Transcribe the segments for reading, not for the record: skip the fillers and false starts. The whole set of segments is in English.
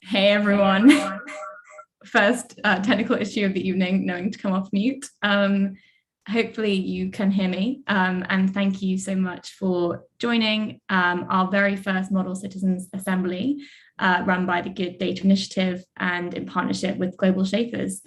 Hey everyone. First technical issue of the evening, knowing to come off mute. Hopefully you can hear me, and thank you so much for joining our very first Model Citizens Assembly run by the Good Data Initiative and in partnership with Global Shapers.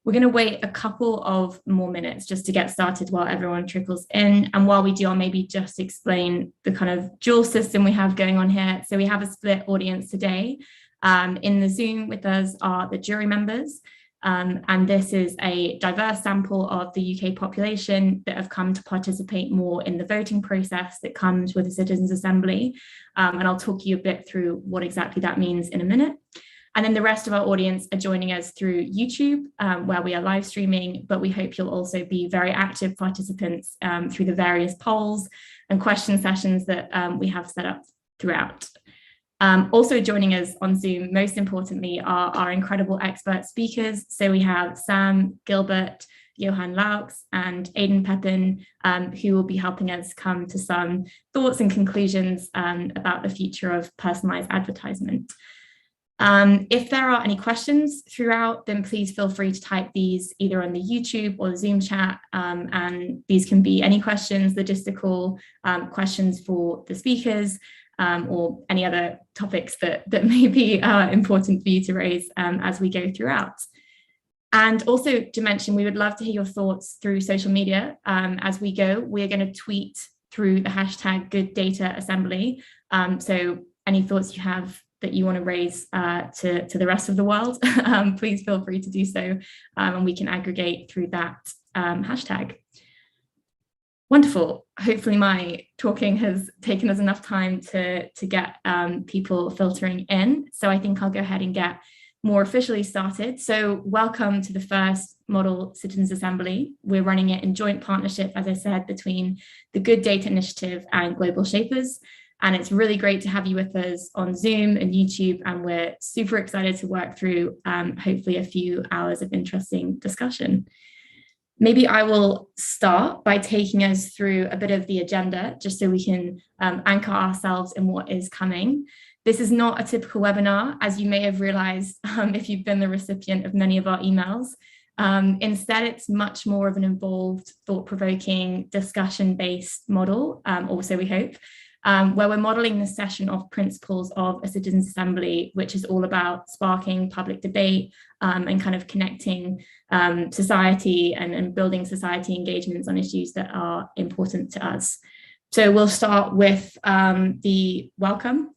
We're going to wait a couple of more minutes just to get started while everyone trickles in. And while we do, I'll maybe just explain the kind of dual system we have going on here. So we have a split audience today. In the Zoom with us are the jury members, and this is a diverse sample of the UK population that have come to participate more in the voting process that comes with the Citizens Assembly. And I'll talk you a bit through what exactly that means in a minute. And then the rest of our audience are joining us through YouTube, where we are live streaming, but we hope you'll also be very active participants through the various polls and question sessions that we have set up throughout. Also joining us on Zoom, most importantly, are our incredible expert speakers. So we have Sam, Gilbert, Johann, Laux, and Aidan Pepin, who will be helping us come to some thoughts and conclusions about the future of personalized advertisement. If there are any questions throughout, then please feel free to type these either on the YouTube or the Zoom chat. And these can be any questions, logistical questions for the speakers, or any other topics that may be important for you to raise as we go throughout. And also to mention, we would love to hear your thoughts through social media as we go. We're going to tweet through the hashtag Good Data Assembly. So any thoughts you have that you want to raise to the rest of the world, please feel free to do so, and we can aggregate through that hashtag. Wonderful. Hopefully my talking has taken us enough time to get people filtering in. So I think I'll go ahead and get more officially started. So welcome to the first Model Citizens Assembly. We're running it in joint partnership, as I said, between the Good Data Initiative and Global Shapers. And it's really great to have you with us on Zoom and YouTube. And we're super excited to work through hopefully a few hours of interesting discussion. Maybe I will start by taking us through a bit of the agenda, just so we can anchor ourselves in what is coming. This is not a typical webinar, as you may have realized if you've been the recipient of many of our emails. Instead, it's much more of an involved, thought-provoking, discussion-based model, also we hope, where we're modeling the session of principles of a citizens assembly, which is all about sparking public debate and kind of connecting society and building society engagements on issues that are important to us. So we'll start with the welcome,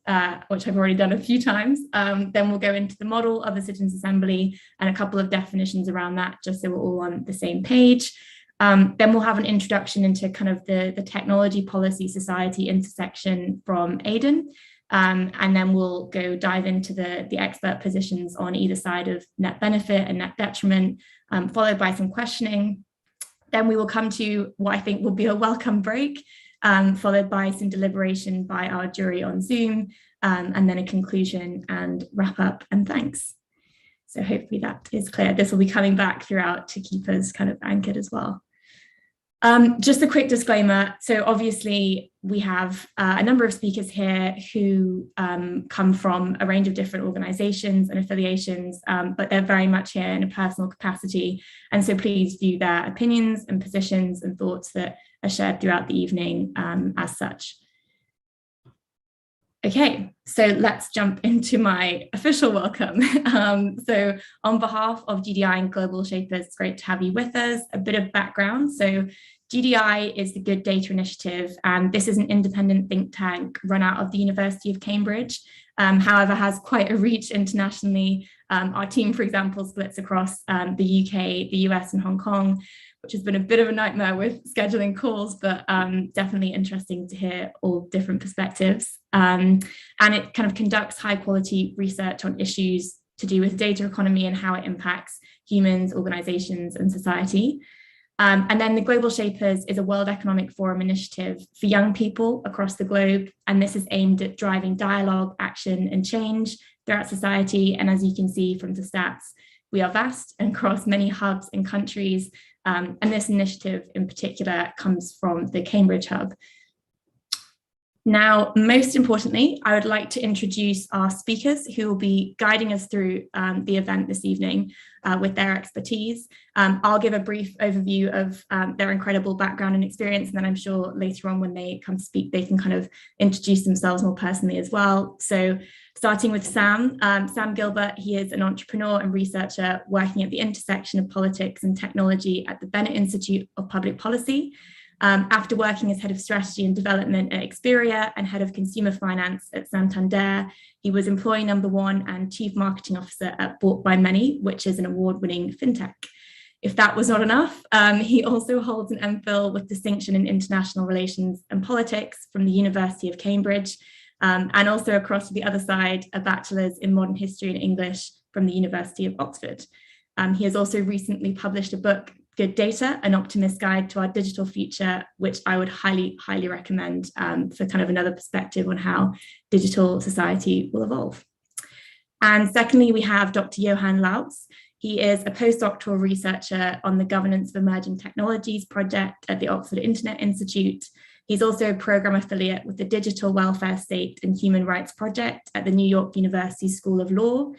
which I've already done a few times. Then we'll go into the model of the citizens assembly and a couple of definitions around that, just so we're all on the same page. Then we'll have an introduction into kind of the technology policy society intersection from Aidan. And then we'll go dive into the expert positions on either side of net benefit and net detriment, followed by some questioning. Then we will come to what I think will be a welcome break, followed by some deliberation by our jury on Zoom, and then a conclusion and wrap up and thanks. So hopefully that is clear. This will be coming back throughout to keep us kind of anchored as well. Just a quick disclaimer. So obviously we have a number of speakers here who come from a range of different organizations and affiliations, but they're very much here in a personal capacity. And so please view their opinions and positions and thoughts that are shared throughout the evening as such. Okay, so let's jump into my official welcome. So on behalf of GDI and Global Shapers, it's great to have you with us. A bit of background. So GDI is the Good Data Initiative, and this is an independent think tank run out of the University of Cambridge, however, has quite a reach internationally. Our team, for example, splits across the UK, the US, and Hong Kong, which has been a bit of a nightmare with scheduling calls, but definitely interesting to hear all different perspectives. And it kind of conducts high quality research on issues to do with data economy and how it impacts humans, organizations, and society. And then the Global Shapers is a World Economic Forum initiative for young people across the globe. And this is aimed at driving dialogue, action, and change throughout society. And as you can see from the stats, we are vast and across many hubs and countries. And this initiative in particular comes from the Cambridge hub. Now, most importantly, I would like to introduce our speakers who will be guiding us through the event this evening with their expertise. I'll give a brief overview of their incredible background and experience, and then I'm sure later on when they come speak, they can kind of introduce themselves more personally as well. So starting with Sam Gilbert, he is an entrepreneur and researcher working at the intersection of politics and technology at the Bennett Institute of Public Policy. After working as head of strategy and development at Xperia and head of consumer finance at Santander, he was employee number 1 and chief marketing officer at Bought by Many, which is an award-winning fintech. If that was not enough, he also holds an MPhil with distinction in international relations and politics from the University of Cambridge, and also across to the other side, a bachelor's in modern history and English from the University of Oxford. He has also recently published a book, Good Data, An Optimist's Guide to Our Digital Future, which I would highly, highly recommend for kind of another perspective on how digital society will evolve. And secondly, we have Dr. Johann Laux. He is a postdoctoral researcher on the Governance of Emerging Technologies project at the Oxford Internet Institute. He's also a program affiliate with the Digital Welfare State and Human Rights Project at the New York University School of Law.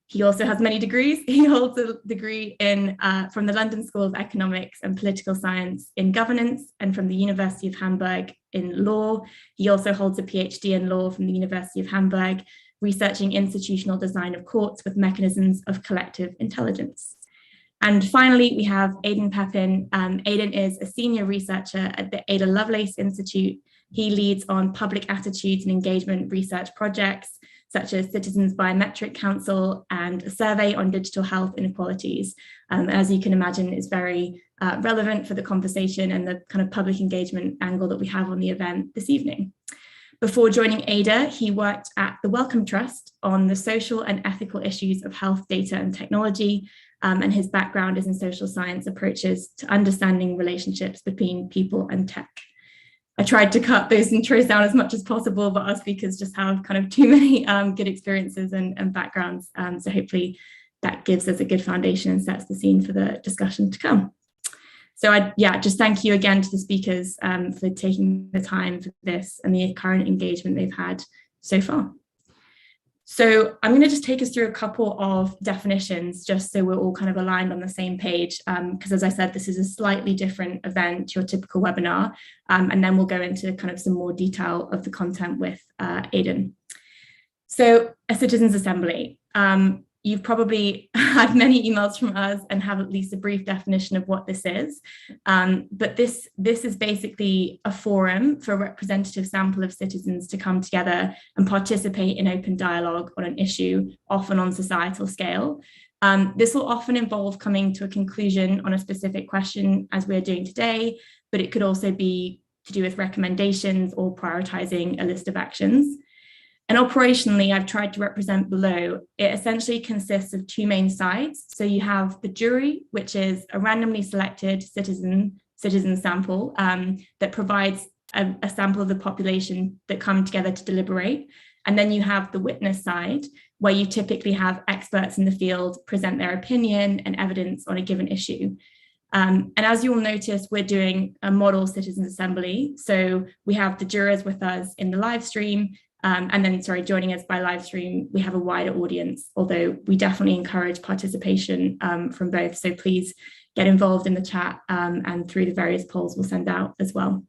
He also has many degrees. He holds a degree from the London School of Economics and Political Science in Governance and from the University of Hamburg in Law. He also holds a PhD in Law from the University of Hamburg, researching institutional design of courts with mechanisms of collective intelligence. And finally, we have Aidan Pepin. Aidan is a senior researcher at the Ada Lovelace Institute. He leads on public attitudes and engagement research projects, such as Citizens Biometric Council and a survey on digital health inequalities. As you can imagine, is very relevant for the conversation and the kind of public engagement angle that we have on the event this evening. Before joining Ada, he worked at the Wellcome Trust on the social and ethical issues of health data and technology, and his background is in social science approaches to understanding relationships between people and tech. I tried to cut those intros down as much as possible, but our speakers just have kind of too many good experiences and backgrounds. So hopefully that gives us a good foundation and sets the scene for the discussion to come. So just thank you again to the speakers for taking the time for this and the current engagement they've had so far. So I'm going to just take us through a couple of definitions just so we're all kind of aligned on the same page, because as I said, this is a slightly different event to your typical webinar, and then we'll go into kind of some more detail of the content with Aidan. So a citizens' assembly. You've probably had many emails from us and have at least a brief definition of what this is. But this is basically a forum for a representative sample of citizens to come together and participate in open dialogue on an issue, often on societal scale. This will often involve coming to a conclusion on a specific question, as we're doing today, but it could also be to do with recommendations or prioritizing a list of actions. And operationally, I've tried to represent below. It essentially consists of 2 main sides. So you have the jury, which is a randomly selected citizen sample that provides a sample of the population that come together to deliberate. And then you have the witness side, where you typically have experts in the field present their opinion and evidence on a given issue. And as you will notice, we're doing a model citizens assembly. So we have the jurors with us in the live stream. And then, joining us by live stream, we have a wider audience, although we definitely encourage participation from both. So please get involved in the chat and through the various polls we'll send out as well.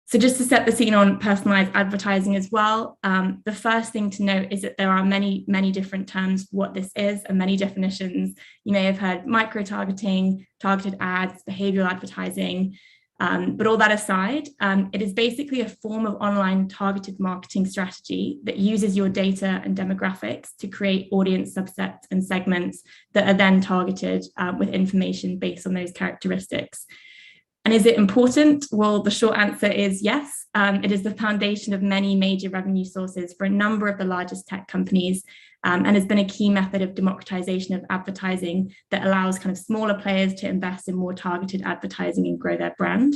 So just to set the scene on personalized advertising as well, the first thing to note is that there are many, many different terms for what this is and many definitions. You may have heard micro-targeting, targeted ads, behavioral advertising. But all that aside, it is basically a form of online targeted marketing strategy that uses your data and demographics to create audience subsets and segments that are then targeted with information based on those characteristics. And is it important? Well, the short answer is yes. It is the foundation of many major revenue sources for a number of the largest tech companies, and has been a key method of democratization of advertising that allows kind of smaller players to invest in more targeted advertising and grow their brand.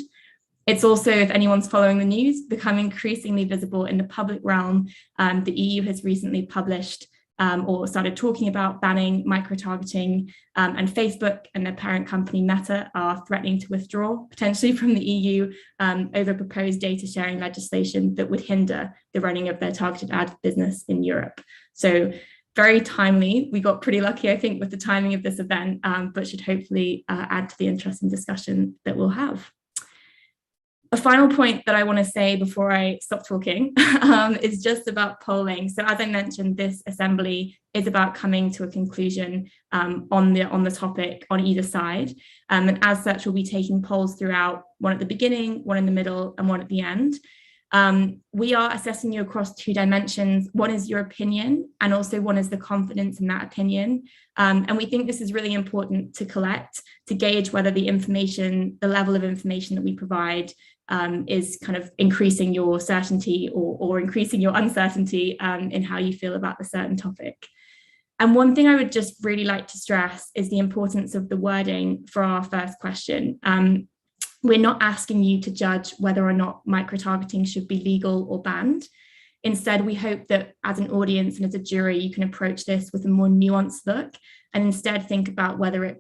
It's also, if anyone's following the news, become increasingly visible in the public realm. The EU has recently published or started talking about banning micro-targeting, and Facebook and their parent company Meta are threatening to withdraw potentially from the EU over proposed data sharing legislation that would hinder the running of their targeted ad business in Europe. So very timely. We got pretty lucky, I think, with the timing of this event, but should hopefully add to the interesting discussion that we'll have. A final point that I want to say before I stop talking is just about polling. So as I mentioned, this assembly is about coming to a conclusion on the topic on either side. And as such, we'll be taking polls throughout, one at the beginning, one in the middle, and one at the end. We are assessing you across two dimensions. One is your opinion, and also one is the confidence in that opinion. And we think this is really important to collect, to gauge whether the information, the level of information that we provide is kind of increasing your certainty or increasing your uncertainty in how you feel about a certain topic. And one thing I would just really like to stress is the importance of the wording for our first question. We're not asking you to judge whether or not micro-targeting should be legal or banned. Instead, we hope that as an audience and as a jury, you can approach this with a more nuanced look and instead think about whether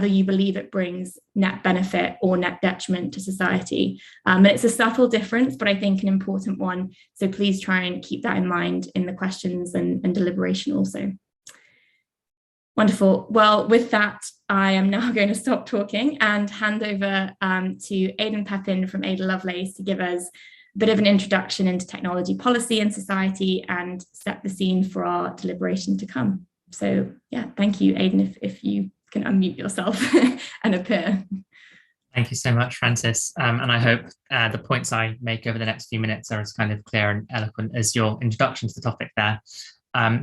you believe it brings net benefit or net detriment to society. And it's a subtle difference, but I think an important one. So please try and keep that in mind in the questions and deliberation also. Wonderful. Well, with that, I am now going to stop talking and hand over to Aidan Pepin from Ada Lovelace to give us a bit of an introduction into technology policy and society and set the scene for our deliberation to come. So yeah, thank you, Aidan, if you can unmute yourself and appear. Thank you so much, Frances. And I hope the points I make over the next few minutes are as kind of clear and eloquent as your introduction to the topic there.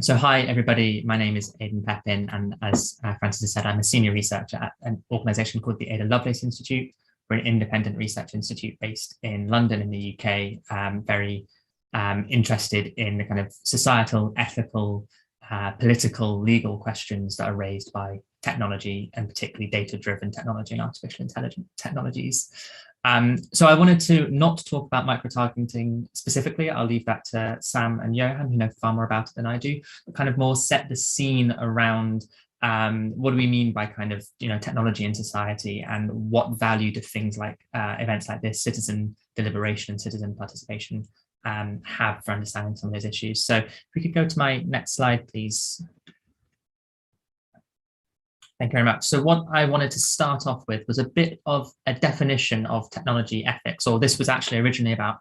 So hi, everybody. My name is Aidan Pepin, and as Frances has said, I'm a senior researcher at an organisation called the Ada Lovelace Institute. We're an independent research institute based in London in the UK, very interested in the kind of societal, ethical, political, legal questions that are raised by technology, and particularly data-driven technology and artificial intelligence technologies. So I wanted to not talk about micro-targeting specifically. I'll leave that to Sam and Johann, who know far more about it than I do, but kind of more set the scene around what do we mean by kind of, technology in society, and what value do things like events like this, citizen deliberation and citizen participation, have for understanding some of those issues. So if we could go to my next slide, please. Thank you very much. So what I wanted to start off with was a bit of a definition of technology ethics, or this was actually originally about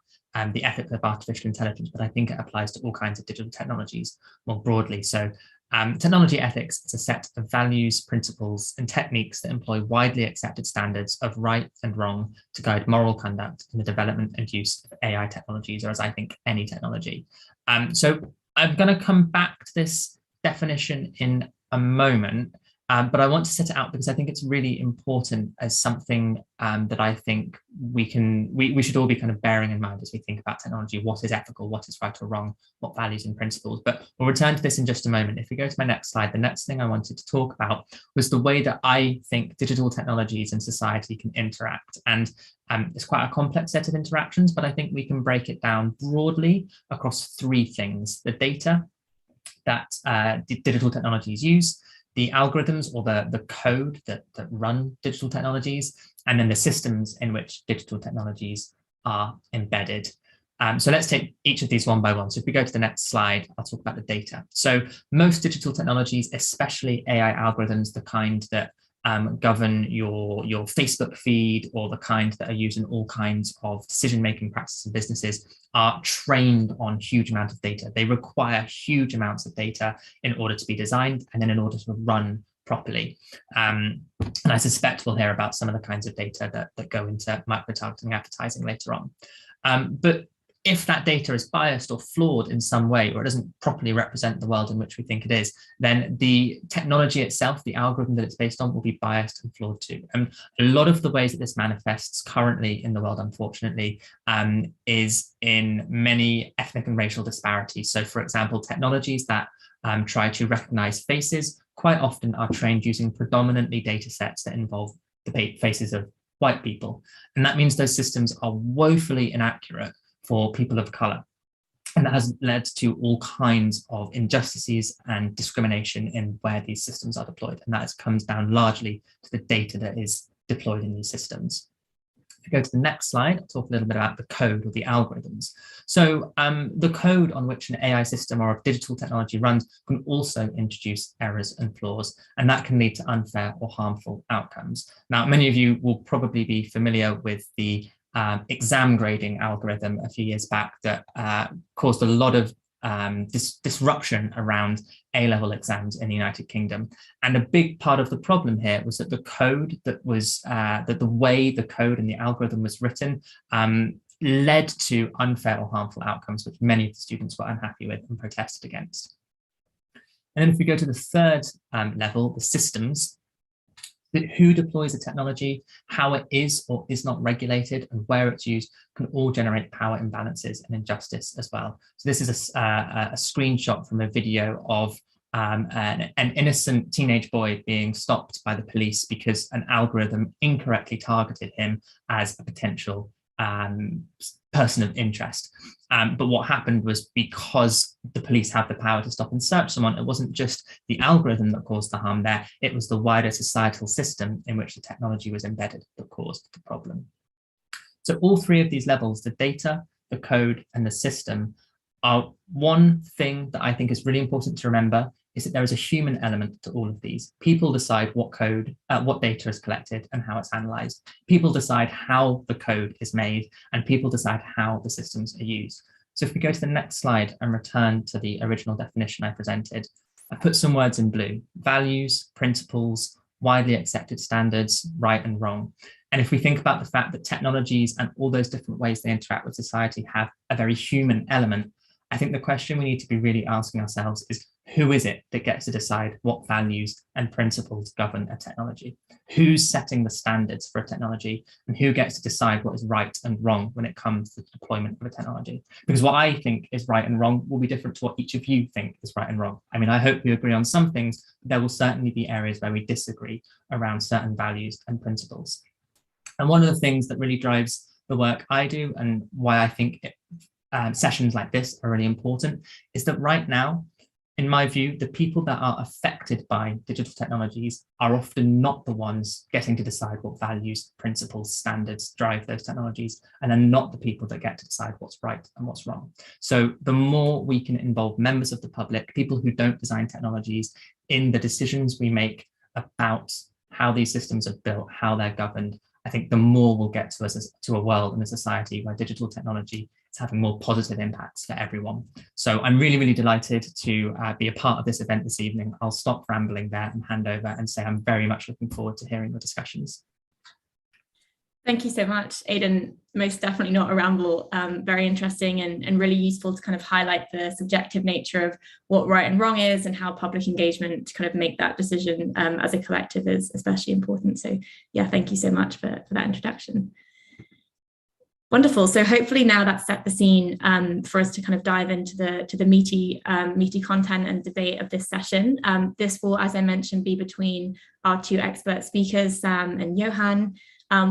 the ethics of artificial intelligence, but I think it applies to all kinds of digital technologies more broadly. So technology ethics is a set of values, principles, and techniques that employ widely accepted standards of right and wrong to guide moral conduct in the development and use of AI technologies, or as I think, any technology. So I'm going to come back to this definition in a moment. But I want to set it out because I think it's really important as something that I think we should all be kind of bearing in mind as we think about technology. What is ethical, what is right or wrong, what values and principles. But we'll return to this in just a moment. If we go to my next slide, the next thing I wanted to talk about was the way that I think digital technologies and society can interact. And it's quite a complex set of interactions, but I think we can break it down broadly across three things: the data that digital technologies use, the algorithms or the code that run digital technologies, and then the systems in which digital technologies are embedded. So let's take each of these one by one. So if we go to the next slide, I'll talk about the data. So most digital technologies, especially AI algorithms, the kind that govern your Facebook feed, or the kind that are used in all kinds of decision-making practices and businesses, are trained on huge amounts of data. They require huge amounts of data in order to be designed and then in order to run properly. And I suspect we'll hear about some of the kinds of data that go into micro-targeting advertising later on. But if that data is biased or flawed in some way, or it doesn't properly represent the world in which we think it is, then the technology itself, the algorithm that it's based on, will be biased and flawed too. And a lot of the ways that this manifests currently in the world, unfortunately, is in many ethnic and racial disparities. So for example, technologies that try to recognize faces quite often are trained using predominantly data sets that involve the faces of white people. And that means those systems are woefully inaccurate for people of color. And that has led to all kinds of injustices and discrimination in where these systems are deployed. And that comes down largely to the data that is deployed in these systems. If you go to the next slide, I'll talk a little bit about the code or the algorithms. So the code on which an AI system or a digital technology runs can also introduce errors and flaws, and that can lead to unfair or harmful outcomes. Now, many of you will probably be familiar with the exam grading algorithm a few years back that caused a lot of disruption around A-level exams in the United Kingdom. And a big part of the problem here was that the code that was, that the way the code and the algorithm was written led to unfair or harmful outcomes, which many of the students were unhappy with and protested against. And then if we go to the third level, the systems, who deploys the technology, how it is or is not regulated, and where it's used can all generate power imbalances and injustice as well. So this is a screenshot from a video of an innocent teenage boy being stopped by the police because an algorithm incorrectly targeted him as a potential person of interest. But what happened was, because the police have the power to stop and search someone, it wasn't just the algorithm that caused the harm there, it was the wider societal system in which the technology was embedded that caused the problem. So all three of these levels, the data, the code, and the system, are one thing that I think is really important to remember is that there is a human element to all of these. People decide what code, what data is collected and how it's analyzed. People decide how the code is made, and people decide how the systems are used. So if we go to the next slide and return to the original definition I presented, I put some words in blue: values, principles, widely accepted standards, right and wrong. And if we think about the fact that technologies and all those different ways they interact with society have a very human element, I think the question we need to be really asking ourselves is, who is it that gets to decide what values and principles govern a technology? Who's setting the standards for a technology, and who gets to decide what is right and wrong when it comes to the deployment of a technology? Because what I think is right and wrong will be different to what each of you think is right and wrong. I mean, I hope we agree on some things, but there will certainly be areas where we disagree around certain values and principles. And one of the things that really drives the work I do, and why I think sessions like this are really important, is that right now, in my view, the people that are affected by digital technologies are often not the ones getting to decide what values, principles, standards drive those technologies, and are not the people that get to decide what's right and what's wrong. So the more we can involve members of the public, people who don't design technologies, in the decisions we make about how these systems are built, how they're governed, I think the more we'll get to a world and a society where digital technology is having more positive impacts for everyone. So I'm really, really delighted to be a part of this event this evening. I'll stop rambling there and hand over and say I'm very much looking forward to hearing your discussions. Thank you so much, Aidan. Most definitely not a ramble. Very interesting and really useful to kind of highlight the subjective nature of what right and wrong is, and how public engagement to kind of make that decision as a collective is especially important. So yeah, thank you so much for that introduction. Wonderful. So hopefully now that's set the scene for us to kind of dive into the meaty content and debate of this session. This will, as I mentioned, be between our two expert speakers, Sam and Johann.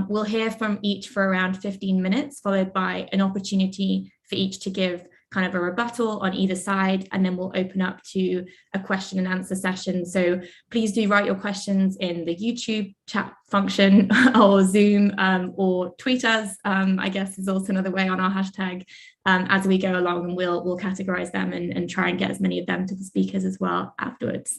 We'll hear from each for around 15 minutes, followed by an opportunity for each to give kind of a rebuttal on either side, and then we'll open up to a question and answer session. So please do write your questions in the YouTube chat function or Zoom or tweet us, I guess is also another way, on our hashtag as we go along, and we'll categorize them and try and get as many of them to the speakers as well afterwards.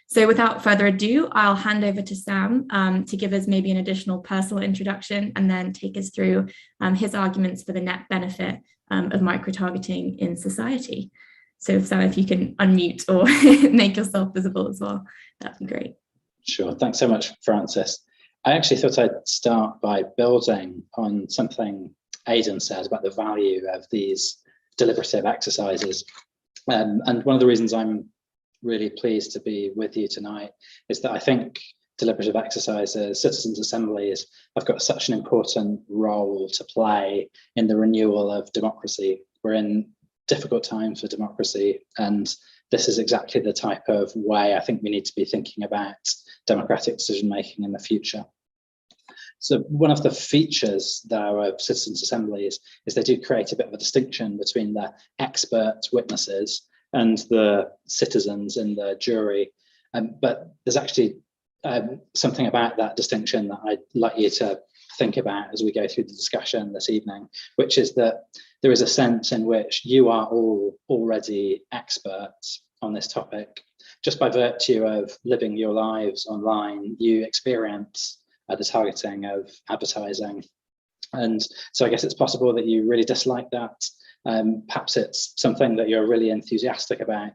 So without further ado, I'll hand over to Sam to give us maybe an additional personal introduction, and then take us through his arguments for the net benefit of micro-targeting in society. So Sam, if you can unmute or make yourself visible as well, that'd be great. Sure, thanks so much, Francis. I actually thought I'd start by building on something Aidan said about the value of these deliberative exercises. And one of the reasons I'm really pleased to be with you tonight is that I think deliberative exercises, citizens' assemblies, have got such an important role to play in the renewal of democracy. We're in difficult times for democracy, and this is exactly the type of way I think we need to be thinking about democratic decision making in the future. So one of the features though of citizens' assemblies is they do create a bit of a distinction between the expert witnesses and the citizens in the jury. But there's actually something about that distinction that I'd like you to think about as we go through the discussion this evening, which is that there is a sense in which you are all already experts on this topic. Just by virtue of living your lives online, you experience the targeting of advertising. And so I guess it's possible that you really dislike that. Perhaps it's something that you're really enthusiastic about.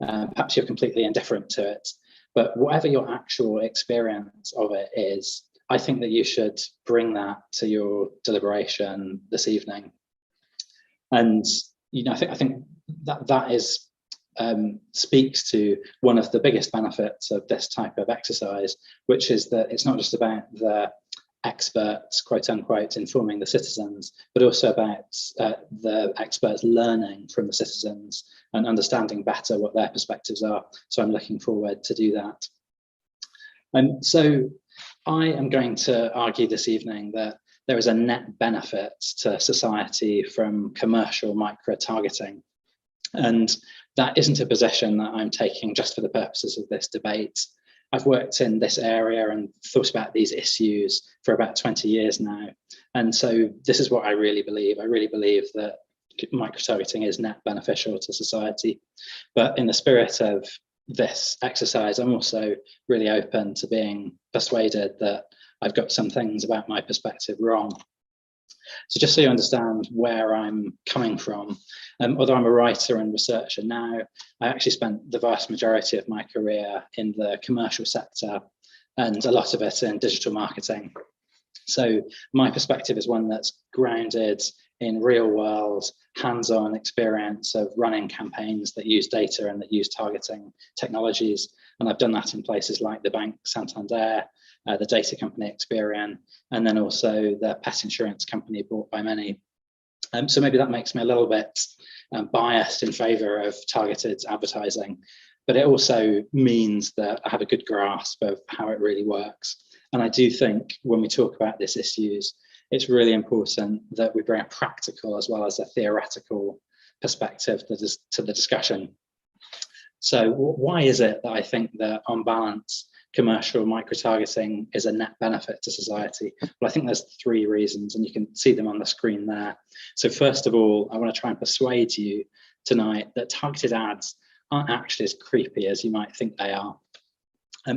Perhaps you're completely indifferent to it. But whatever your actual experience of it is, I think that you should bring that to your deliberation this evening. And I think that is speaks to one of the biggest benefits of this type of exercise, which is that it's not just about the experts, quote unquote, informing the citizens, but also about the experts learning from the citizens and understanding better what their perspectives are. So I'm looking forward to do that. And so I am going to argue this evening that there is a net benefit to society from commercial micro-targeting. And that isn't a position that I'm taking just for the purposes of this debate. I've worked in this area and thought about these issues for about 20 years now. And so this is what I really believe. I really believe that micro-targeting is net beneficial to society. But in the spirit of this exercise, I'm also really open to being persuaded that I've got some things about my perspective wrong. So just so you understand where I'm coming from, although I'm a writer and researcher now, I actually spent the vast majority of my career in the commercial sector and a lot of it in digital marketing. So my perspective is one that's grounded in real world, hands-on experience of running campaigns that use data and that use targeting technologies. And I've done that in places like the Bank Santander, the data company Experian, and then also the pet insurance company bought by many. So maybe that makes me a little bit biased in favor of targeted advertising, but it also means that I have a good grasp of how it really works. And I do think when we talk about these issues, it's really important that we bring a practical as well as a theoretical perspective to the discussion. So why is it that I think that on balance, commercial micro-targeting is a net benefit to society? Well, I think there's three reasons, and you can see them on the screen there. So first of all, I want to try and persuade you tonight that targeted ads aren't actually as creepy as you might think they are.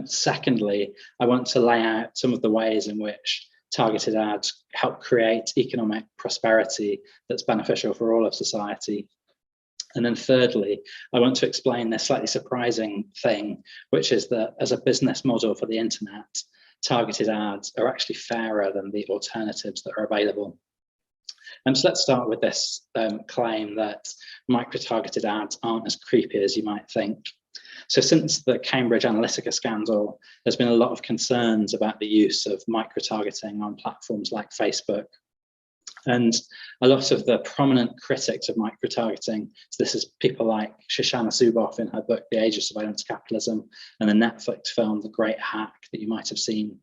Secondly, I want to lay out some of the ways in which targeted ads help create economic prosperity that's beneficial for all of society. And then thirdly, I want to explain this slightly surprising thing, which is that as a business model for the internet, targeted ads are actually fairer than the alternatives that are available. So let's start with this claim that micro-targeted ads aren't as creepy as you might think. So since the Cambridge Analytica scandal, there's been a lot of concerns about the use of micro-targeting on platforms like Facebook. And a lot of the prominent critics of micro-targeting, so this is people like Shoshana Zuboff in her book, The Age of Surveillance Capitalism, and the Netflix film, The Great Hack, that you might have seen.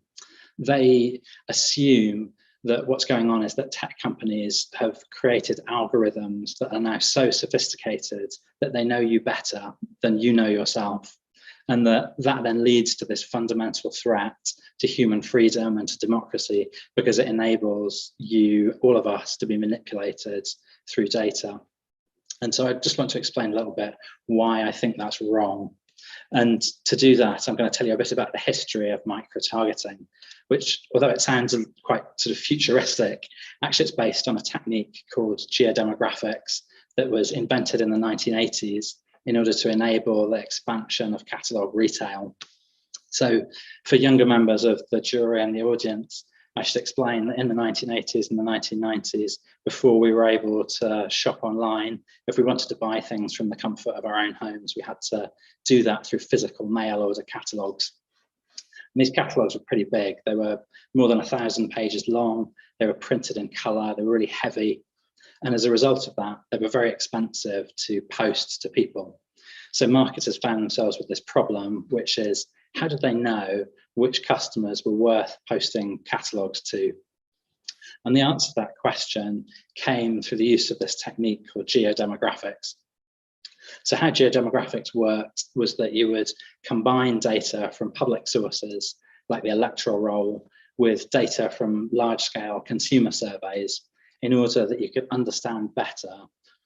They assume that what's going on is that tech companies have created algorithms that are now so sophisticated that they know you better than you know yourself. And that then leads to this fundamental threat to human freedom and to democracy, because it enables you, all of us, to be manipulated through data. And so I just want to explain a little bit why I think that's wrong. And to do that, I'm going to tell you a bit about the history of micro-targeting, which, although it sounds quite sort of futuristic, actually it's based on a technique called geodemographics that was invented in the 1980s in order to enable the expansion of catalogue retail. So for younger members of the jury and the audience, I should explain that in the 1980s and the 1990s, before we were able to shop online, if we wanted to buy things from the comfort of our own homes, we had to do that through physical mail order catalogues. And these catalogues were pretty big. They were more than 1,000 pages long. They were printed in colour. They were really heavy. And as a result of that, they were very expensive to post to people. So marketers found themselves with this problem, which is, how did they know which customers were worth posting catalogues to? And the answer to that question came through the use of this technique called geodemographics. So how geodemographics worked was that you would combine data from public sources, like the electoral roll, with data from large-scale consumer surveys in order that you could understand better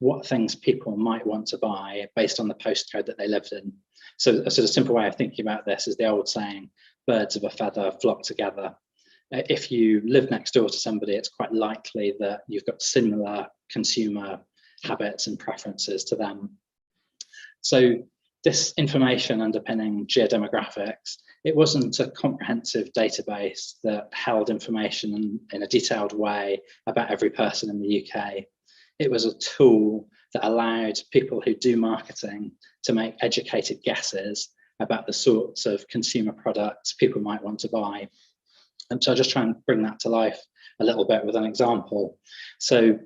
what things people might want to buy based on the postcode that they lived in. So a sort of simple way of thinking about this is the old saying, birds of a feather flock together. If you live next door to somebody, it's quite likely that you've got similar consumer habits and preferences to them. So this information underpinning geodemographics, it wasn't a comprehensive database that held information in a detailed way about every person in the UK. It was a tool that allowed people who do marketing to make educated guesses about the sorts of consumer products people might want to buy. And so I'll just try and bring that to life a little bit with an example. So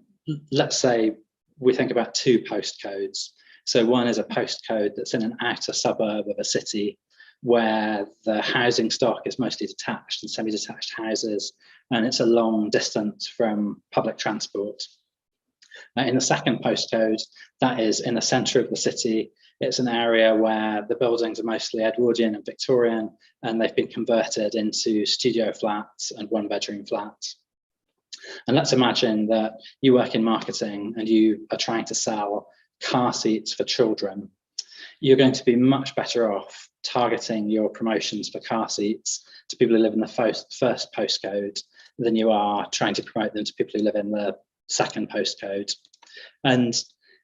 let's say we think about two postcodes. So one is a postcode that's in an outer suburb of a city where the housing stock is mostly detached and semi-detached houses, and it's a long distance from public transport. Now, in the second postcode, that is in the centre of the city. It's an area where the buildings are mostly Edwardian and Victorian, and they've been converted into studio flats and one-bedroom flats. And let's imagine that you work in marketing and you are trying to sell car seats for children. You're going to be much better off targeting your promotions for car seats to people who live in the first postcode than you are trying to promote them to people who live in the second postcode. And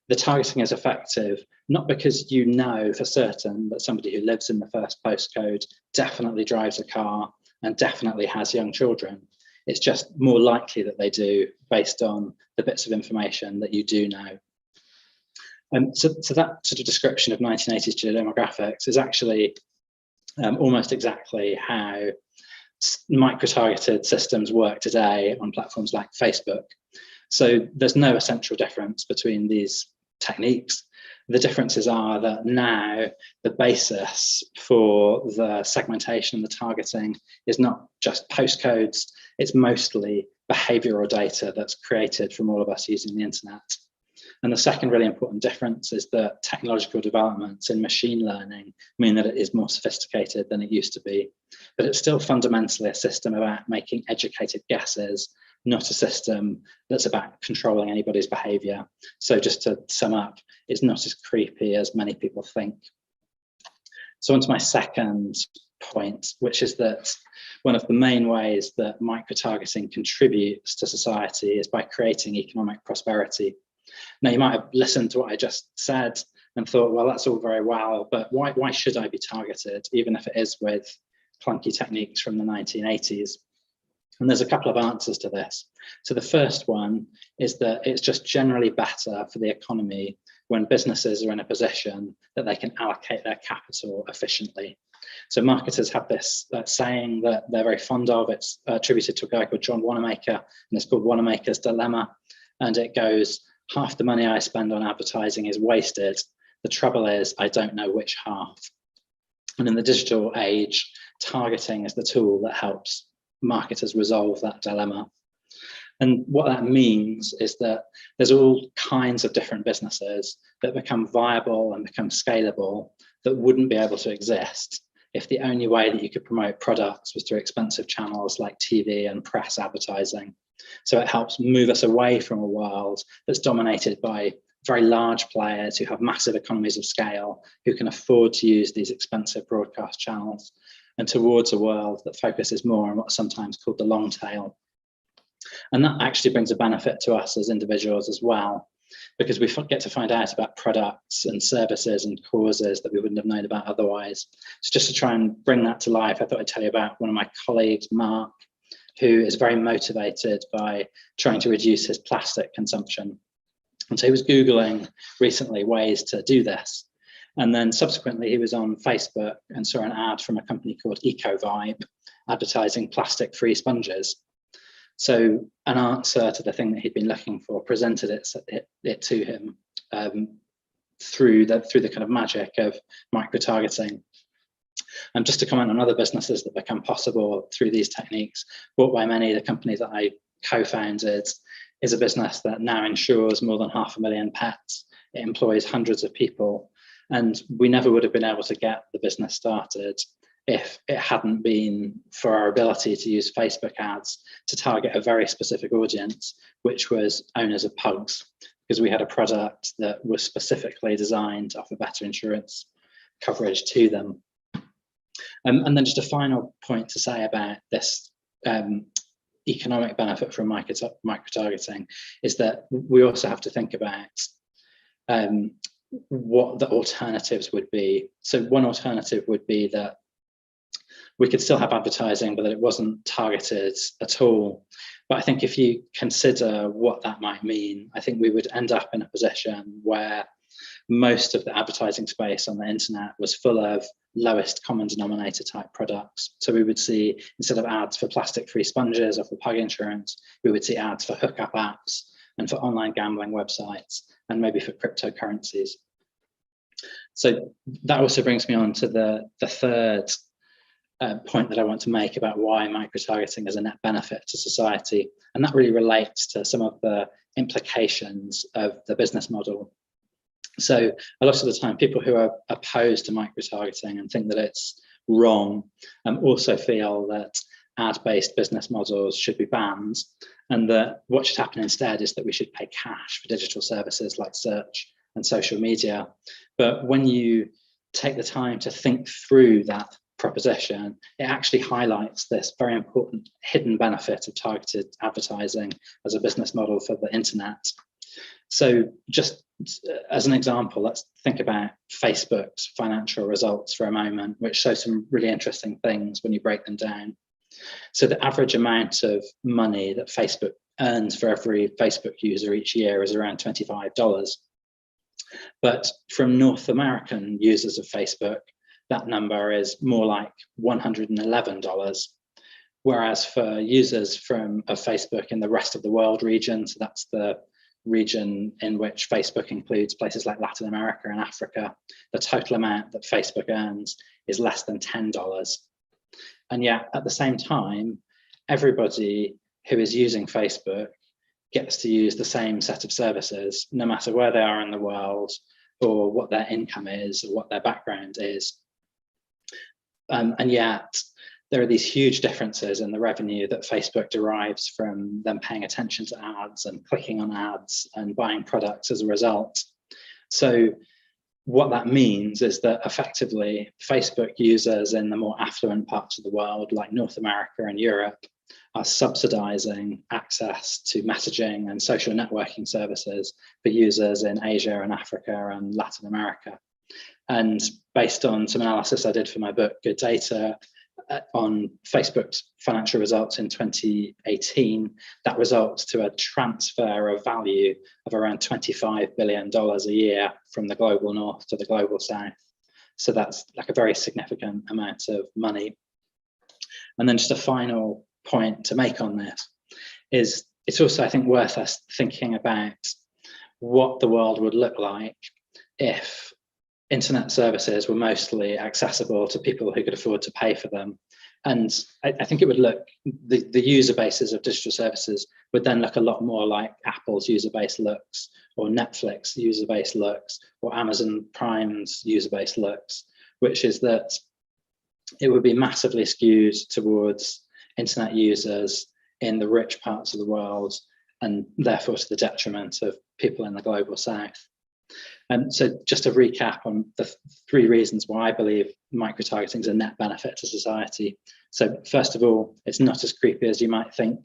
the targeting is effective, not because you know for certain that somebody who lives in the first postcode definitely drives a car and definitely has young children. It's just more likely that they do based on the bits of information that you do know. And so that sort of description of 1980s geodemographics is actually almost exactly how micro-targeted systems work today on platforms like Facebook. So there's no essential difference between these techniques. The differences are that now the basis for the segmentation and the targeting is not just postcodes, it's mostly behavioral data that's created from all of us using the internet. And the second really important difference is that technological developments in machine learning mean that it is more sophisticated than it used to be. But it's still fundamentally a system about making educated guesses, not a system that's about controlling anybody's behavior. So just to sum up, it's not as creepy as many people think. So on to my second point, which is that one of the main ways that micro-targeting contributes to society is by creating economic prosperity. Now, you might have listened to what I just said and thought, well, that's all very well, but why should I be targeted, even if it is with clunky techniques from the 1980s? And there's a couple of answers to this. So the first one is that it's just generally better for the economy when businesses are in a position that they can allocate their capital efficiently. So marketers have this saying that they're very fond of. It's attributed to a guy called John Wanamaker, and it's called Wanamaker's Dilemma. And it goes, half the money I spend on advertising is wasted. The trouble is, I don't know which half. And in the digital age, targeting is the tool that helps marketers resolve that dilemma. And what that means is that there's all kinds of different businesses that become viable and become scalable that wouldn't be able to exist if the only way that you could promote products was through expensive channels like TV and press advertising. So it helps move us away from a world that's dominated by very large players who have massive economies of scale, who can afford to use these expensive broadcast channels, and towards a world that focuses more on what's sometimes called the long tail. And that actually brings a benefit to us as individuals as well, because we get to find out about products and services and causes that we wouldn't have known about otherwise. So just to try and bring that to life, I thought I'd tell you about one of my colleagues, Mark, who is very motivated by trying to reduce his plastic consumption. And so he was Googling recently ways to do this. And then subsequently he was on Facebook and saw an ad from a company called EcoVibe advertising plastic-free sponges. So an answer to the thing that he'd been looking for presented it to him through the kind of magic of micro-targeting. And just to comment on other businesses that become possible through these techniques, Bought by Many, the company that I co-founded, is a business that now insures more than 500,000 pets. It employs hundreds of people, and we never would have been able to get the business started if it hadn't been for our ability to use Facebook ads to target a very specific audience, which was owners of pugs, because we had a product that was specifically designed to offer better insurance coverage to them. And then just a final point to say about this economic benefit from micro-targeting is that we also have to think about what the alternatives would be. So one alternative would be that we could still have advertising, but that it wasn't targeted at all. But I think if you consider what that might mean, I think we would end up in a position where most of the advertising space on the internet was full of lowest common denominator type products. So we would see, instead of ads for plastic-free sponges or for pug insurance, we would see ads for hookup apps and for online gambling websites and maybe for cryptocurrencies. So that also brings me on to the third point that I want to make about why micro-targeting is a net benefit to society. And that really relates to some of the implications of the business model. So a lot of the time, people who are opposed to micro-targeting and think that it's wrong also feel that ad-based business models should be banned, and that what should happen instead is that we should pay cash for digital services like search and social media. But when you take the time to think through that proposition, it actually highlights this very important hidden benefit of targeted advertising as a business model for the internet. So just as an example, let's think about Facebook's financial results for a moment, which show some really interesting things when you break them down. So the average amount of money that Facebook earns for every Facebook user each year is around $25. But from North American users of Facebook, that number is more like $111. Whereas for users of Facebook in the rest of the world region, so that's the region in which Facebook includes places like Latin America and Africa, the total amount that Facebook earns is less than $10. And yet at the same time, everybody who is using Facebook gets to use the same set of services, no matter where they are in the world or what their income is or what their background is. And yet there are these huge differences in the revenue that Facebook derives from them paying attention to ads and clicking on ads and buying products as a result. So what that means is that effectively Facebook users in the more affluent parts of the world, like North America and Europe, are subsidizing access to messaging and social networking services for users in Asia and Africa and Latin America. And based on some analysis I did for my book, Good Data, on Facebook's financial results in 2018, that results to a transfer of value of around $25 billion a year from the global north to the global south. So that's like a very significant amount of money. And then just a final point to make on this is it's also, I think, worth us thinking about what the world would look like if internet services were mostly accessible to people who could afford to pay for them. And I think it would look, the user bases of digital services would then look a lot more like Apple's user base looks, or Netflix user base looks, or Amazon Prime's user base looks, which is that it would be massively skewed towards internet users in the rich parts of the world, and therefore to the detriment of people in the global south. So just to recap on the three reasons why I believe micro-targeting is a net benefit to society. So first of all, it's not as creepy as you might think.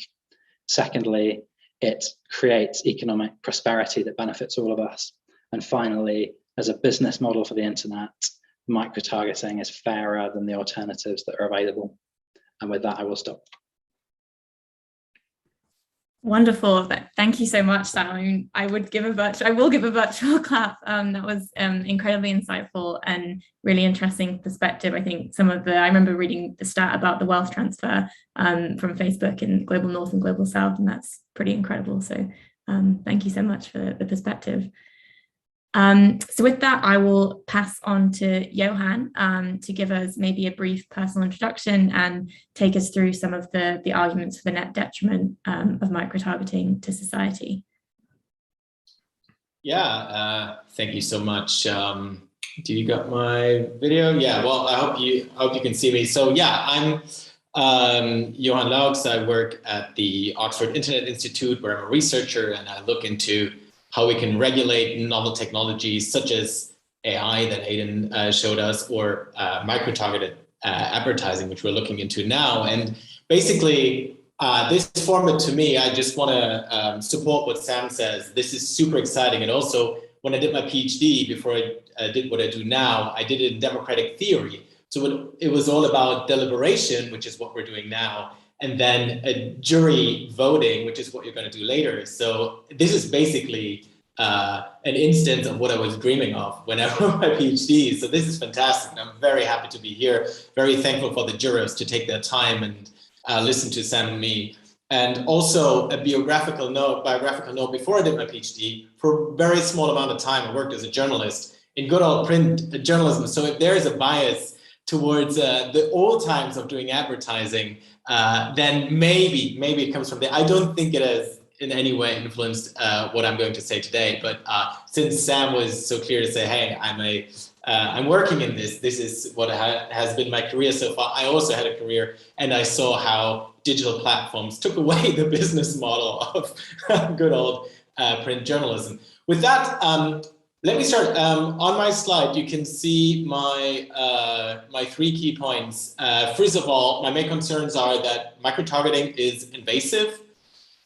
Secondly, it creates economic prosperity that benefits all of us. And finally, as a business model for the internet, micro-targeting is fairer than the alternatives that are available. And with that, I will stop. Wonderful. Thank you so much, Sam. I will give a virtual clap. That was incredibly insightful and really interesting perspective. I think I remember reading the stat about the wealth transfer from Facebook in global north and global south, and that's pretty incredible. So thank you so much for the perspective. So with that, I will pass on to Johann to give us maybe a brief personal introduction and take us through some of the arguments for the net detriment of micro-targeting to society. Yeah, thank you so much. Do you got my video? Yeah, well, I hope you can see me. So yeah, I'm Johann Laux. I work at the Oxford Internet Institute, where I'm a researcher, and I look into how we can regulate novel technologies such as AI that Aidan showed us, or micro-targeted advertising, which we're looking into now. And basically, this format, to me, I just want to support what Sam says. This is super exciting. And also, when I did my PhD, before I did what I do now, I did it in democratic theory. So it was all about deliberation, which is what we're doing now, and then a jury voting, which is what you're going to do later. So this is basically an instance of what I was dreaming of when I wrote my PhD. So this is fantastic. And I'm very happy to be here, very thankful for the jurors to take their time and listen to Sam and me. And also a biographical note, before I did my PhD, for a very small amount of time, I worked as a journalist in good old print journalism. So if there is a bias towards the old times of doing advertising, then maybe it comes from there. I don't think it has in any way influenced what I'm going to say today. But since Sam was so clear to say, hey, I'm working in this. This is what has been my career so far. I also had a career, and I saw how digital platforms took away the business model of good old print journalism. With that, let me start. On my slide, you can see my my 3 key points. First of all, my main concerns are that micro-targeting is invasive,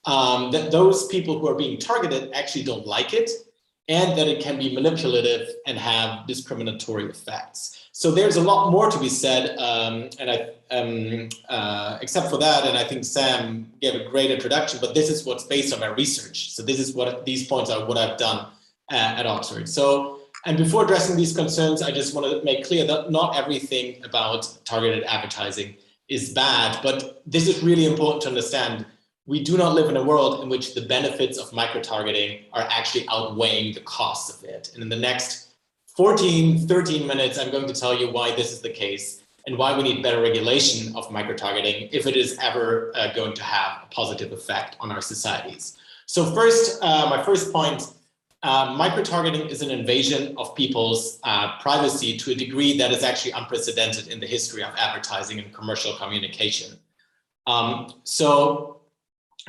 that those people who are being targeted actually don't like it, and that it can be manipulative and have discriminatory effects. So there's a lot more to be said, except for that, and I think Sam gave a great introduction, but this is what's based on my research. So this is what these points are, what I've done at Oxford. So, and before addressing these concerns, I just want to make clear that not everything about targeted advertising is bad, but this is really important to understand. We do not live in a world in which the benefits of micro-targeting are actually outweighing the costs of it. And in the next 13 minutes, I'm going to tell you why this is the case and why we need better regulation of micro-targeting if it is ever going to have a positive effect on our societies. So first, my first point, micro-targeting is an invasion of people's privacy to a degree that is actually unprecedented in the history of advertising and commercial communication. So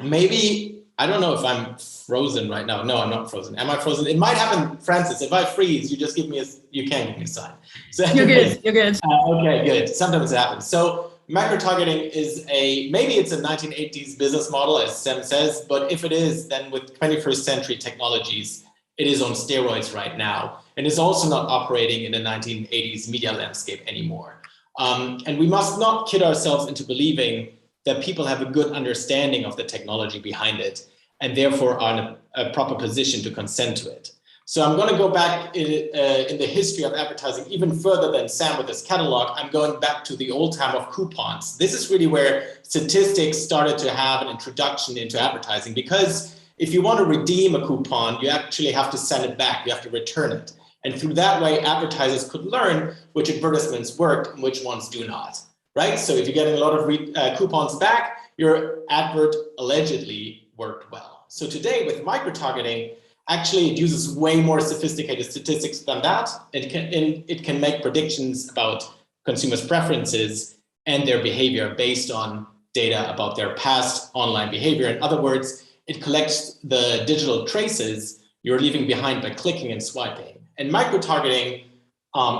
maybe, I don't know if I'm frozen right now. No, I'm not frozen. Am I frozen? It might happen, Francis. If I freeze, you just give me you can give me a sign. So you're good, you're good. Okay, good. Sometimes it happens. So micro-targeting is maybe it's a 1980s business model, as Sam says, but if it is, then with 21st century technologies, it is on steroids right now. And it's also not operating in the 1980s media landscape anymore. And we must not kid ourselves into believing that people have a good understanding of the technology behind it, and therefore are in a proper position to consent to it. So I'm going to go back in the history of advertising even further than Sam with this catalog. I'm going back to the old time of coupons. This is really where statistics started to have an introduction into advertising, because if you want to redeem a coupon, you actually have to send it back, you have to return it. And through that way, advertisers could learn which advertisements worked and which ones do not. Right? So if you're getting a lot of coupons back, your advert allegedly worked well. So today with micro-targeting, actually it uses way more sophisticated statistics than that. It can make predictions about consumers' preferences and their behavior based on data about their past online behavior. In other words, it collects the digital traces you're leaving behind by clicking and swiping. And micro-targeting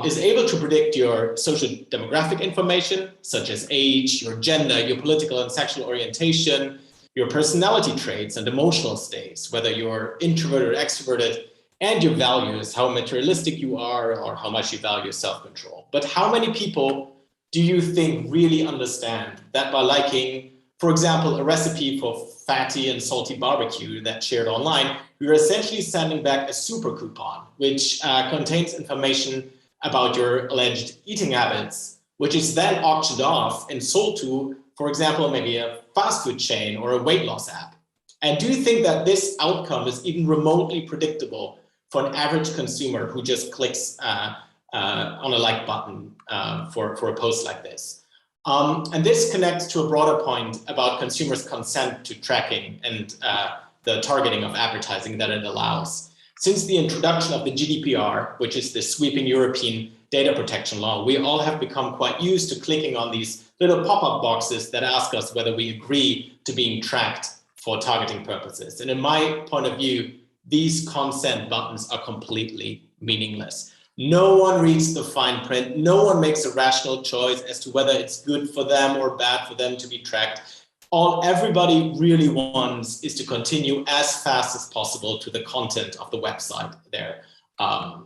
is able to predict your social demographic information, such as age, your gender, your political and sexual orientation, your personality traits and emotional states, whether you're introverted or extroverted, and your values, how materialistic you are or how much you value self-control. But how many people do you think really understand that by liking, for example, a recipe for fatty and salty barbecue that's shared online, you're essentially sending back a super coupon, which contains information about your alleged eating habits, which is then auctioned off and sold to, for example, maybe a fast food chain or a weight loss app. And do you think that this outcome is even remotely predictable for an average consumer who just clicks on a like button for a post like this. And this connects to a broader point about consumers' consent to tracking and the targeting of advertising that it allows. Since the introduction of the GDPR, which is the sweeping European data protection law, we all have become quite used to clicking on these little pop-up boxes that ask us whether we agree to being tracked for targeting purposes. And in my point of view, these consent buttons are completely meaningless. No one reads the fine print. No one makes a rational choice as to whether it's good for them or bad for them to be tracked. All everybody really wants is to continue as fast as possible to the content of the website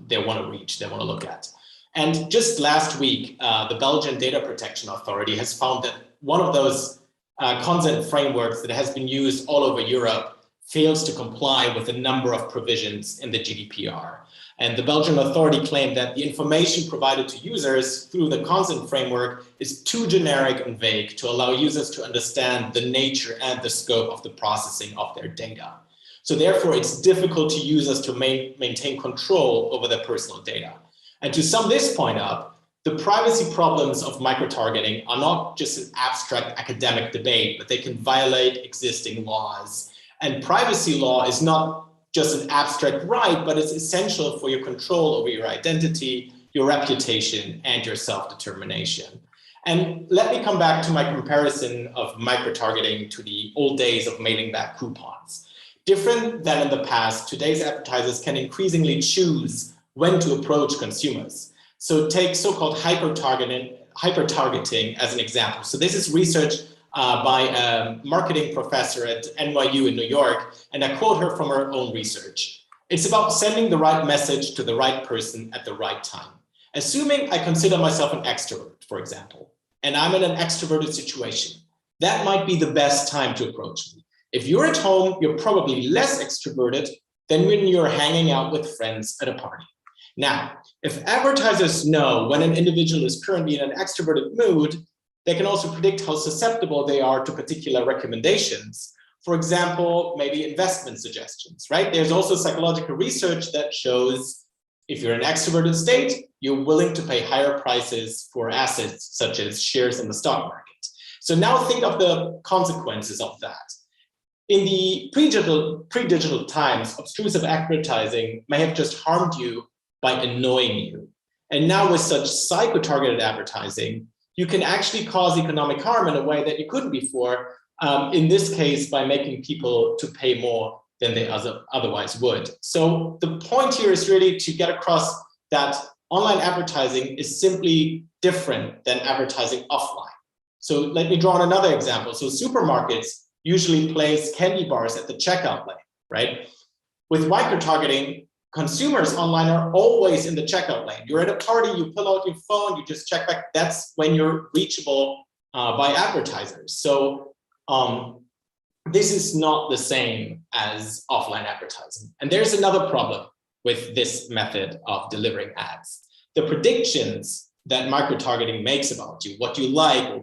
they want to reach, they want to look at. And just last week, the Belgian Data Protection Authority has found that one of those consent frameworks that has been used all over Europe fails to comply with a number of provisions in the GDPR. And the Belgian authority claimed that the information provided to users through the consent framework is too generic and vague to allow users to understand the nature and the scope of the processing of their data. So therefore, it's difficult to users to maintain control over their personal data. And to sum this point up, the privacy problems of microtargeting are not just an abstract academic debate, but they can violate existing laws. And privacy law is not just an abstract right, but it's essential for your control over your identity, your reputation, and your self-determination. And let me come back to my comparison of microtargeting to the old days of mailing back coupons. Different than in the past, today's advertisers can increasingly choose when to approach consumers. So take so-called hyper-targeting as an example. So this is research by a marketing professor at NYU in New York, and I quote her from her own research. It's about sending the right message to the right person at the right time. Assuming I consider myself an extrovert, for example, and I'm in an extroverted situation, that might be the best time to approach me. If you're at home, you're probably less extroverted than when you're hanging out with friends at a party. Now, if advertisers know when an individual is currently in an extroverted mood, they can also predict how susceptible they are to particular recommendations. For example, maybe investment suggestions, right? There's also psychological research that shows if you're in an extroverted state, you're willing to pay higher prices for assets such as shares in the stock market. So now think of the consequences of that. In the pre-digital times, obtrusive advertising may have just harmed you by annoying you. And now with such psycho-targeted advertising, you can actually cause economic harm in a way that you couldn't before, in this case, by making people to pay more than they otherwise would. So the point here is really to get across that online advertising is simply different than advertising offline. So let me draw on another example. So supermarkets usually place candy bars at the checkout lane, right? With micro-targeting, consumers online are always in the checkout lane. You're at a party, you pull out your phone, you just check back. That's when you're reachable by advertisers. So this is not the same as offline advertising. And there's another problem with this method of delivering ads. The predictions that micro-targeting makes about you, what you like or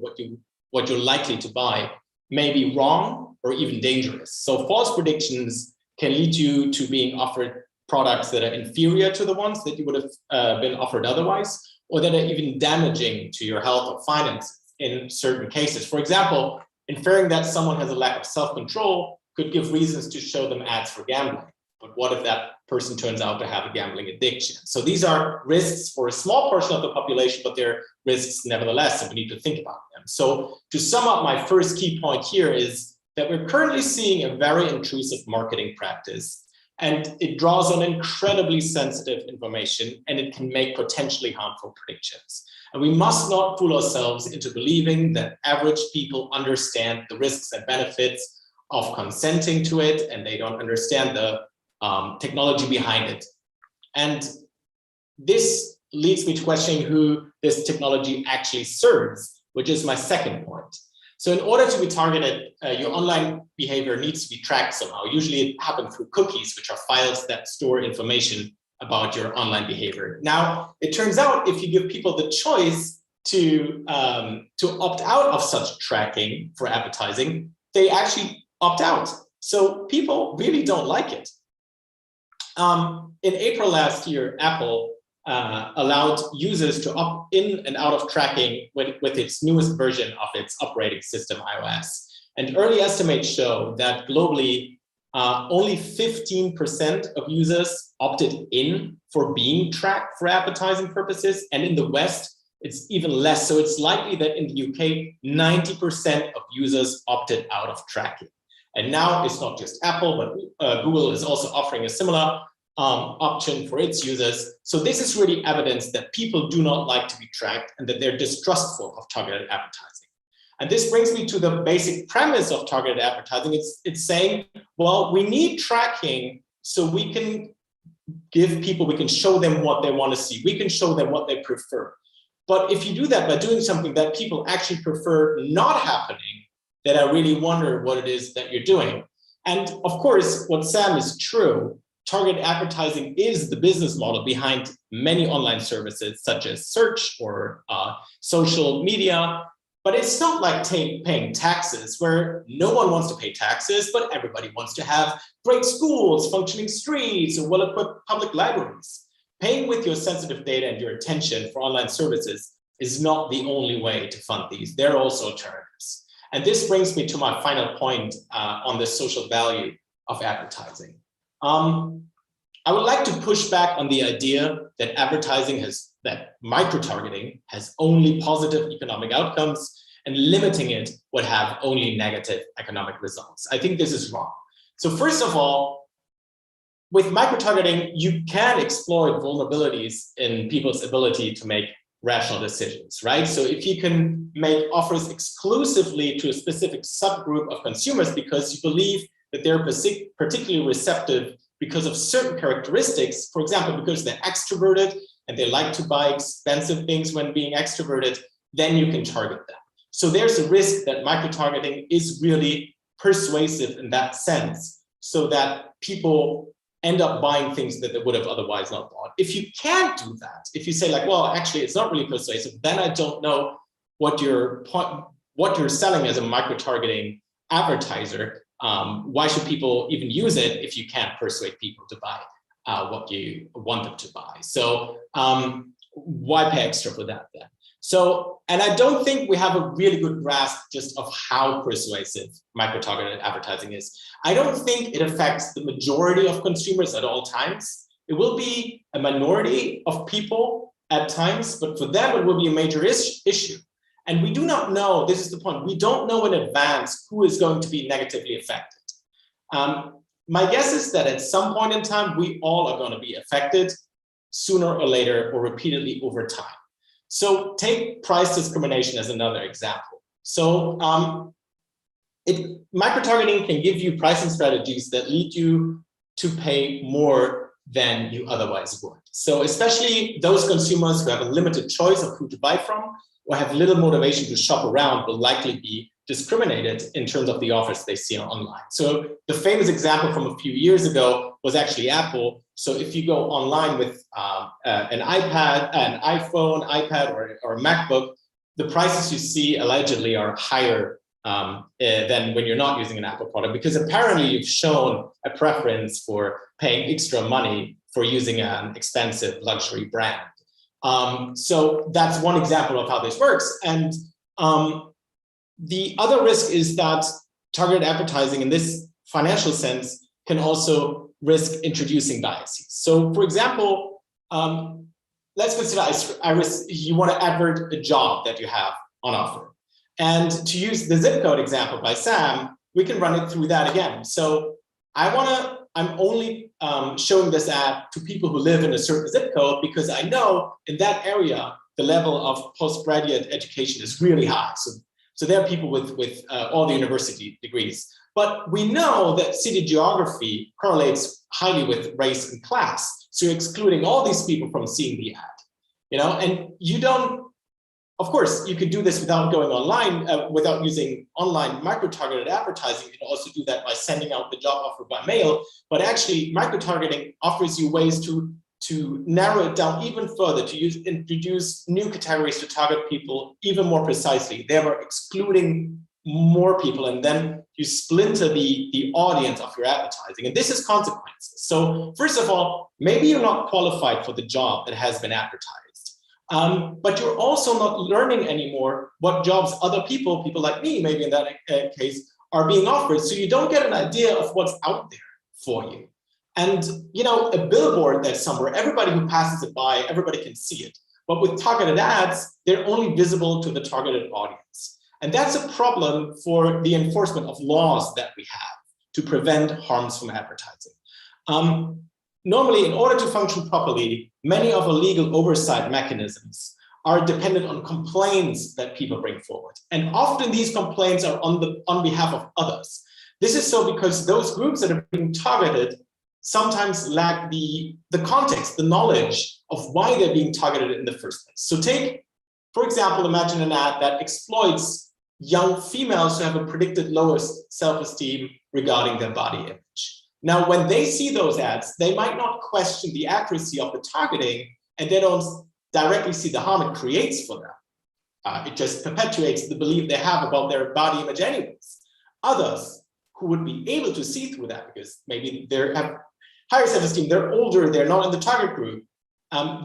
what you're likely to buy, may be wrong or even dangerous. So false predictions can lead you to being offered products that are inferior to the ones that you would have been offered otherwise, or that are even damaging to your health or finances in certain cases. For example, inferring that someone has a lack of self-control could give reasons to show them ads for gambling. But what if that person turns out to have a gambling addiction? So these are risks for a small portion of the population, but they're risks nevertheless, and we need to think about them. So to sum up, my first key point here is that we're currently seeing a very intrusive marketing practice, and it draws on incredibly sensitive information, and it can make potentially harmful predictions. And we must not fool ourselves into believing that average people understand the risks and benefits of consenting to it, and they don't understand the technology behind it. And this leads me to questioning who this technology actually serves, which is my second point. So in order to be targeted, your online behavior needs to be tracked somehow. Usually it happens through cookies, which are files that store information about your online behavior. Now, it turns out if you give people the choice to opt out of such tracking for advertising, they actually opt out. So people really don't like it. In April last year, Apple allowed users to opt in and out of tracking with its newest version of its operating system, iOS. And early estimates show that globally, only 15% of users opted in for being tracked for advertising purposes. And in the West, it's even less. So it's likely that in the UK, 90% of users opted out of tracking. And now it's not just Apple, but Google is also offering a similar option for its users. So this is really evidence that people do not like to be tracked and that they're distrustful of targeted advertising. And this brings me to the basic premise of targeted advertising. It's saying, well, we need tracking so we can give people, we can show them what they want to see. We can show them what they prefer. But if you do that by doing something that people actually prefer not happening, then I really wonder what it is that you're doing. And of course, what Sam is true, targeted advertising is the business model behind many online services, such as search or social media. But it's not like paying taxes, where no one wants to pay taxes, but everybody wants to have great schools, functioning streets, or well-equipped public libraries. Paying with your sensitive data and your attention for online services is not the only way to fund these. There are also alternatives. And this brings me to my final point on the social value of advertising. I would like to push back on the idea that that micro-targeting has only positive economic outcomes and limiting it would have only negative economic results. I think this is wrong. So first of all, with micro-targeting, you can exploit vulnerabilities in people's ability to make rational decisions, right? So if you can make offers exclusively to a specific subgroup of consumers because you believe that they're particularly receptive because of certain characteristics, for example, because they're extroverted and they like to buy expensive things when being extroverted, then you can target them. So there's a risk that micro-targeting is really persuasive in that sense, so that people end up buying things that they would have otherwise not bought. If you can't do that, if you say like, well, actually it's not really persuasive, then I don't know what you're selling as a micro-targeting advertiser. Why should people even use it if you can't persuade people to buy what you want them to buy? So why pay extra for that then? So, and I don't think we have a really good grasp just of how persuasive micro-targeted advertising is. I don't think it affects the majority of consumers at all times. It will be a minority of people at times, but for them it will be a major issue. And we do not know, this is the point, we don't know in advance who is going to be negatively affected. My guess is that at some point in time, we all are going to be affected sooner or later or repeatedly over time. So take price discrimination as another example. So micro-targeting can give you pricing strategies that lead you to pay more than you otherwise would. So especially those consumers who have a limited choice of who to buy from or have little motivation to shop around will likely be discriminated in terms of the offers they see online. So the famous example from a few years ago was actually Apple. So if you go online with an iPad, an iPhone, iPad, or a MacBook, the prices you see allegedly are higher than when you're not using an Apple product, because apparently you've shown a preference for paying extra money for using an expensive luxury brand. So that's one example of how this works. And the other risk is that targeted advertising in this financial sense can also risk introducing biases. So for example, let's consider you want to advert a job that you have on offer. And to use the zip code example by Sam, we can run it through that again. So I'm only showing this ad to people who live in a certain zip code because I know in that area, the level of postgraduate education is really high. So there are people with all the university degrees. But we know that city geography correlates highly with race and class. So you're excluding all these people from seeing the ad, and you don't, of course, you could do this without going online, without using online micro-targeted advertising. You can also do that by sending out the job offer by mail. But actually, micro-targeting offers you ways to narrow it down even further, to introduce new categories to target people even more precisely, thereby excluding more people, and then you splinter the audience of your advertising. And this has consequences. So first of all, maybe you're not qualified for the job that has been advertised, but you're also not learning anymore what jobs other people like me, maybe in that case, are being offered. So you don't get an idea of what's out there for you. And, you know, a billboard that's somewhere, everybody who passes it by, everybody can see it. But with targeted ads, they're only visible to the targeted audience. And that's a problem for the enforcement of laws that we have to prevent harms from advertising. Normally, in order to function properly, many of the legal oversight mechanisms are dependent on complaints that people bring forward. And often these complaints are on behalf of others. This is so because those groups that are being targeted sometimes lack the context, the knowledge of why they're being targeted in the first place. So take, for example, imagine an ad that exploits young females who have a predicted lowest self-esteem regarding their body image. Now, when they see those ads, they might not question the accuracy of the targeting, and they don't directly see the harm it creates for them. It just perpetuates the belief they have about their body image anyways. Others who would be able to see through that, because maybe they have higher self-esteem, they're older, they're not in the target group,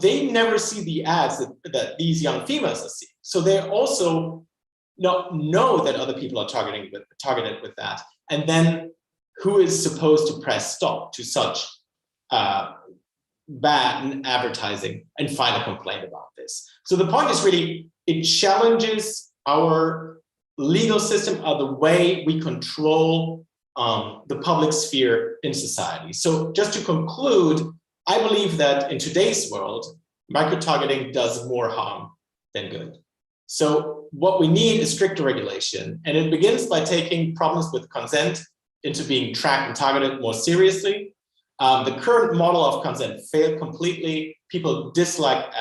they never see the ads that these young females are seeing. So they also not know that other people are targeted with that. And then who is supposed to press stop to such bad advertising and file a complaint about this? So the point is really, it challenges our legal system, the way we control the public sphere in society. So just to conclude, I believe that in today's world, micro-targeting does more harm than good. So what we need is stricter regulation, and it begins by taking problems with consent into being tracked and targeted more seriously. The current model of consent failed completely. People dislike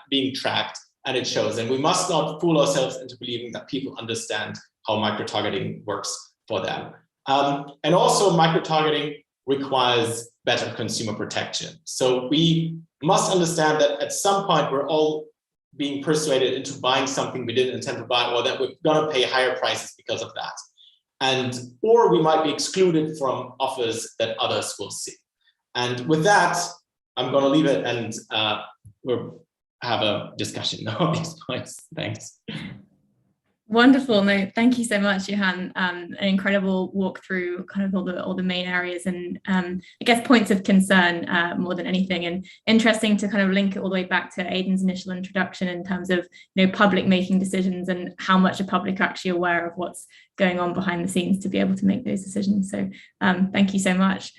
being tracked, and it shows. And we must not fool ourselves into believing that people understand how micro-targeting works for them. And also, micro-targeting requires better consumer protection. So we must understand that at some point we're all being persuaded into buying something we didn't intend to buy, or that we're going to pay higher prices because of that. Or we might be excluded from offers that others will see. And with that, I'm going to leave it, and we'll have a discussion on these points. Thanks. Wonderful. No, thank you so much, Johann. An incredible walk through kind of all the main areas and I guess points of concern more than anything. And interesting to kind of link it all the way back to Aidan's initial introduction in terms of, you know, public making decisions and how much the public are actually aware of what's going on behind the scenes to be able to make those decisions. So thank you so much.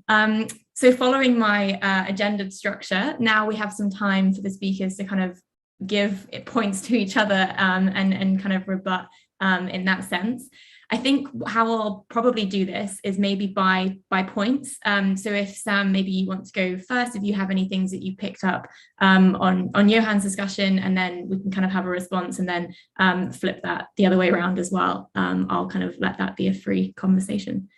So following my agendaed structure, now we have some time for the speakers to kind of give points to each other and kind of rebut in that sense. I think how I'll probably do this is maybe by points. So if Sam, maybe you want to go first, if you have any things that you picked up on Johann's discussion, and then we can kind of have a response and then flip that the other way around as well. I'll kind of let that be a free conversation.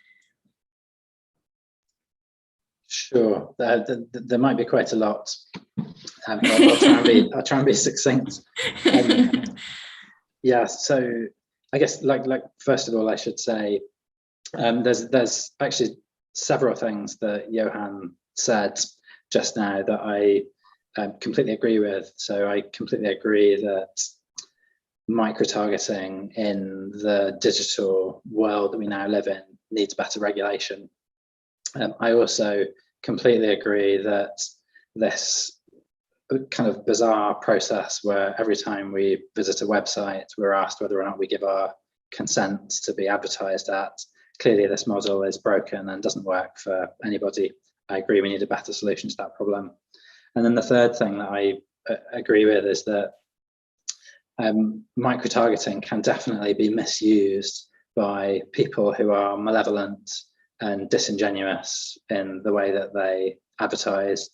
Sure, there might be quite a lot. I'll try and be succinct. Yeah, so I guess like first of all, I should say there's actually several things that Johann said just now that I completely agree with. So I completely agree that micro-targeting in the digital world that we now live in needs better regulation. I also completely agree that this kind of bizarre process where every time we visit a website, we're asked whether or not we give our consent to be advertised at. Clearly, this model is broken and doesn't work for anybody. I agree we need a better solution to that problem. And then the third thing that I agree with is that micro-targeting can definitely be misused by people who are malevolent and disingenuous in the way that they advertise,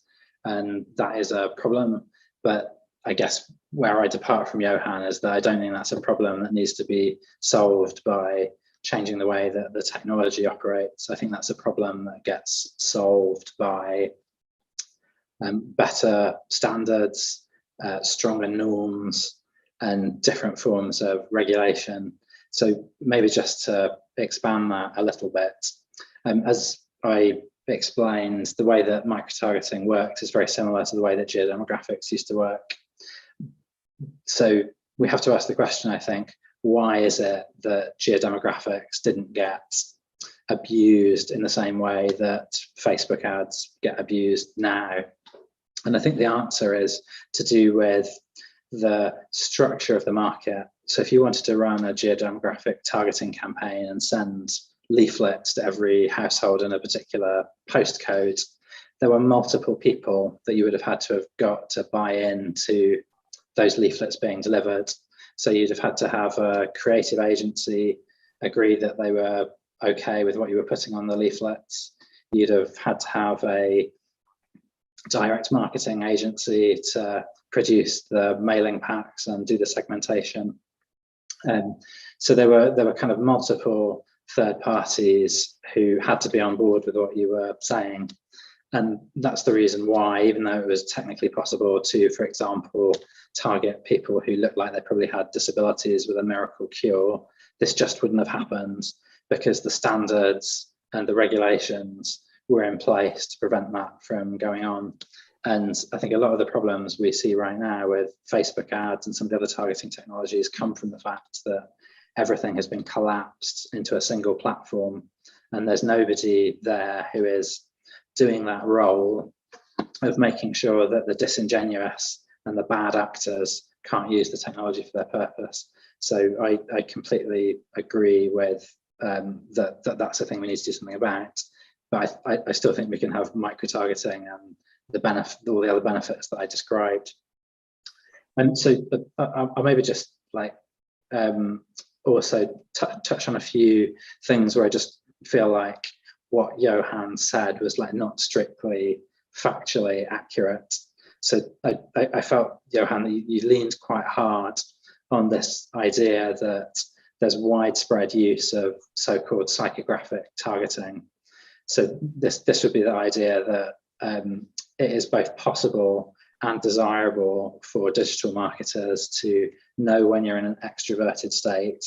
and that is a problem. But I guess where I depart from Johann is that I don't think that's a problem that needs to be solved by changing the way that the technology operates. I think that's a problem that gets solved by better standards, stronger norms, and different forms of regulation. So maybe just to expand that a little bit, as I explained, the way that micro-targeting works is very similar to the way that geodemographics used to work. So we have to ask the question, I think, why is it that geodemographics didn't get abused in the same way that Facebook ads get abused now? And I think the answer is to do with the structure of the market. So if you wanted to run a geodemographic targeting campaign and send leaflets to every household in a particular postcode, there were multiple people that you would have had to have got to buy into those leaflets being delivered. So you'd have had to have a creative agency agree that they were okay with what you were putting on the leaflets. You'd have had to have a direct marketing agency to produce the mailing packs and do the segmentation. So there were kind of multiple third parties who had to be on board with what you were saying. And that's the reason why, even though it was technically possible to, for example, target people who looked like they probably had disabilities with a miracle cure, this just wouldn't have happened because the standards and the regulations were in place to prevent that from going on. And I think a lot of the problems we see right now with Facebook ads and some of the other targeting technologies come from the fact that everything has been collapsed into a single platform, and there's nobody there who is doing that role of making sure that the disingenuous and the bad actors can't use the technology for their purpose. So I completely agree with that's a thing we need to do something about. But I still think we can have micro-targeting and the benefit, all the other benefits that I described. And so I'll maybe just like also touch on a few things where I just feel like what Johann said was like not strictly factually accurate. So I felt, Johann, that you leaned quite hard on this idea that there's widespread use of so-called psychographic targeting. So this would be the idea that it is both possible and desirable for digital marketers to know when you're in an extroverted state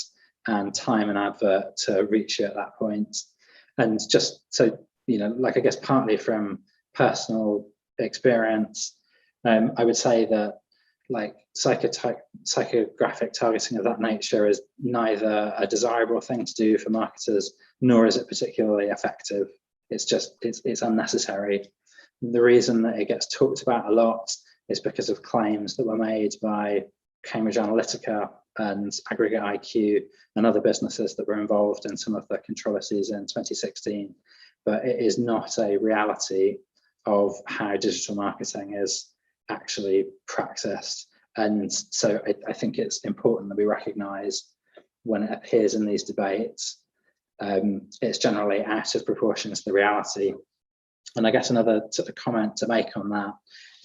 and time an advert to reach you at that point. And just so, you know, like I guess partly from personal experience, I would say that like psychographic targeting of that nature is neither a desirable thing to do for marketers, nor is it particularly effective. It's just, it's unnecessary. The reason that it gets talked about a lot is because of claims that were made by Cambridge Analytica and Aggregate IQ and other businesses that were involved in some of the controversies in 2016. But it is not a reality of how digital marketing is actually practiced. And so I think it's important that we recognize when it appears in these debates, it's generally out of proportion to the reality. And I guess another sort of comment to make on that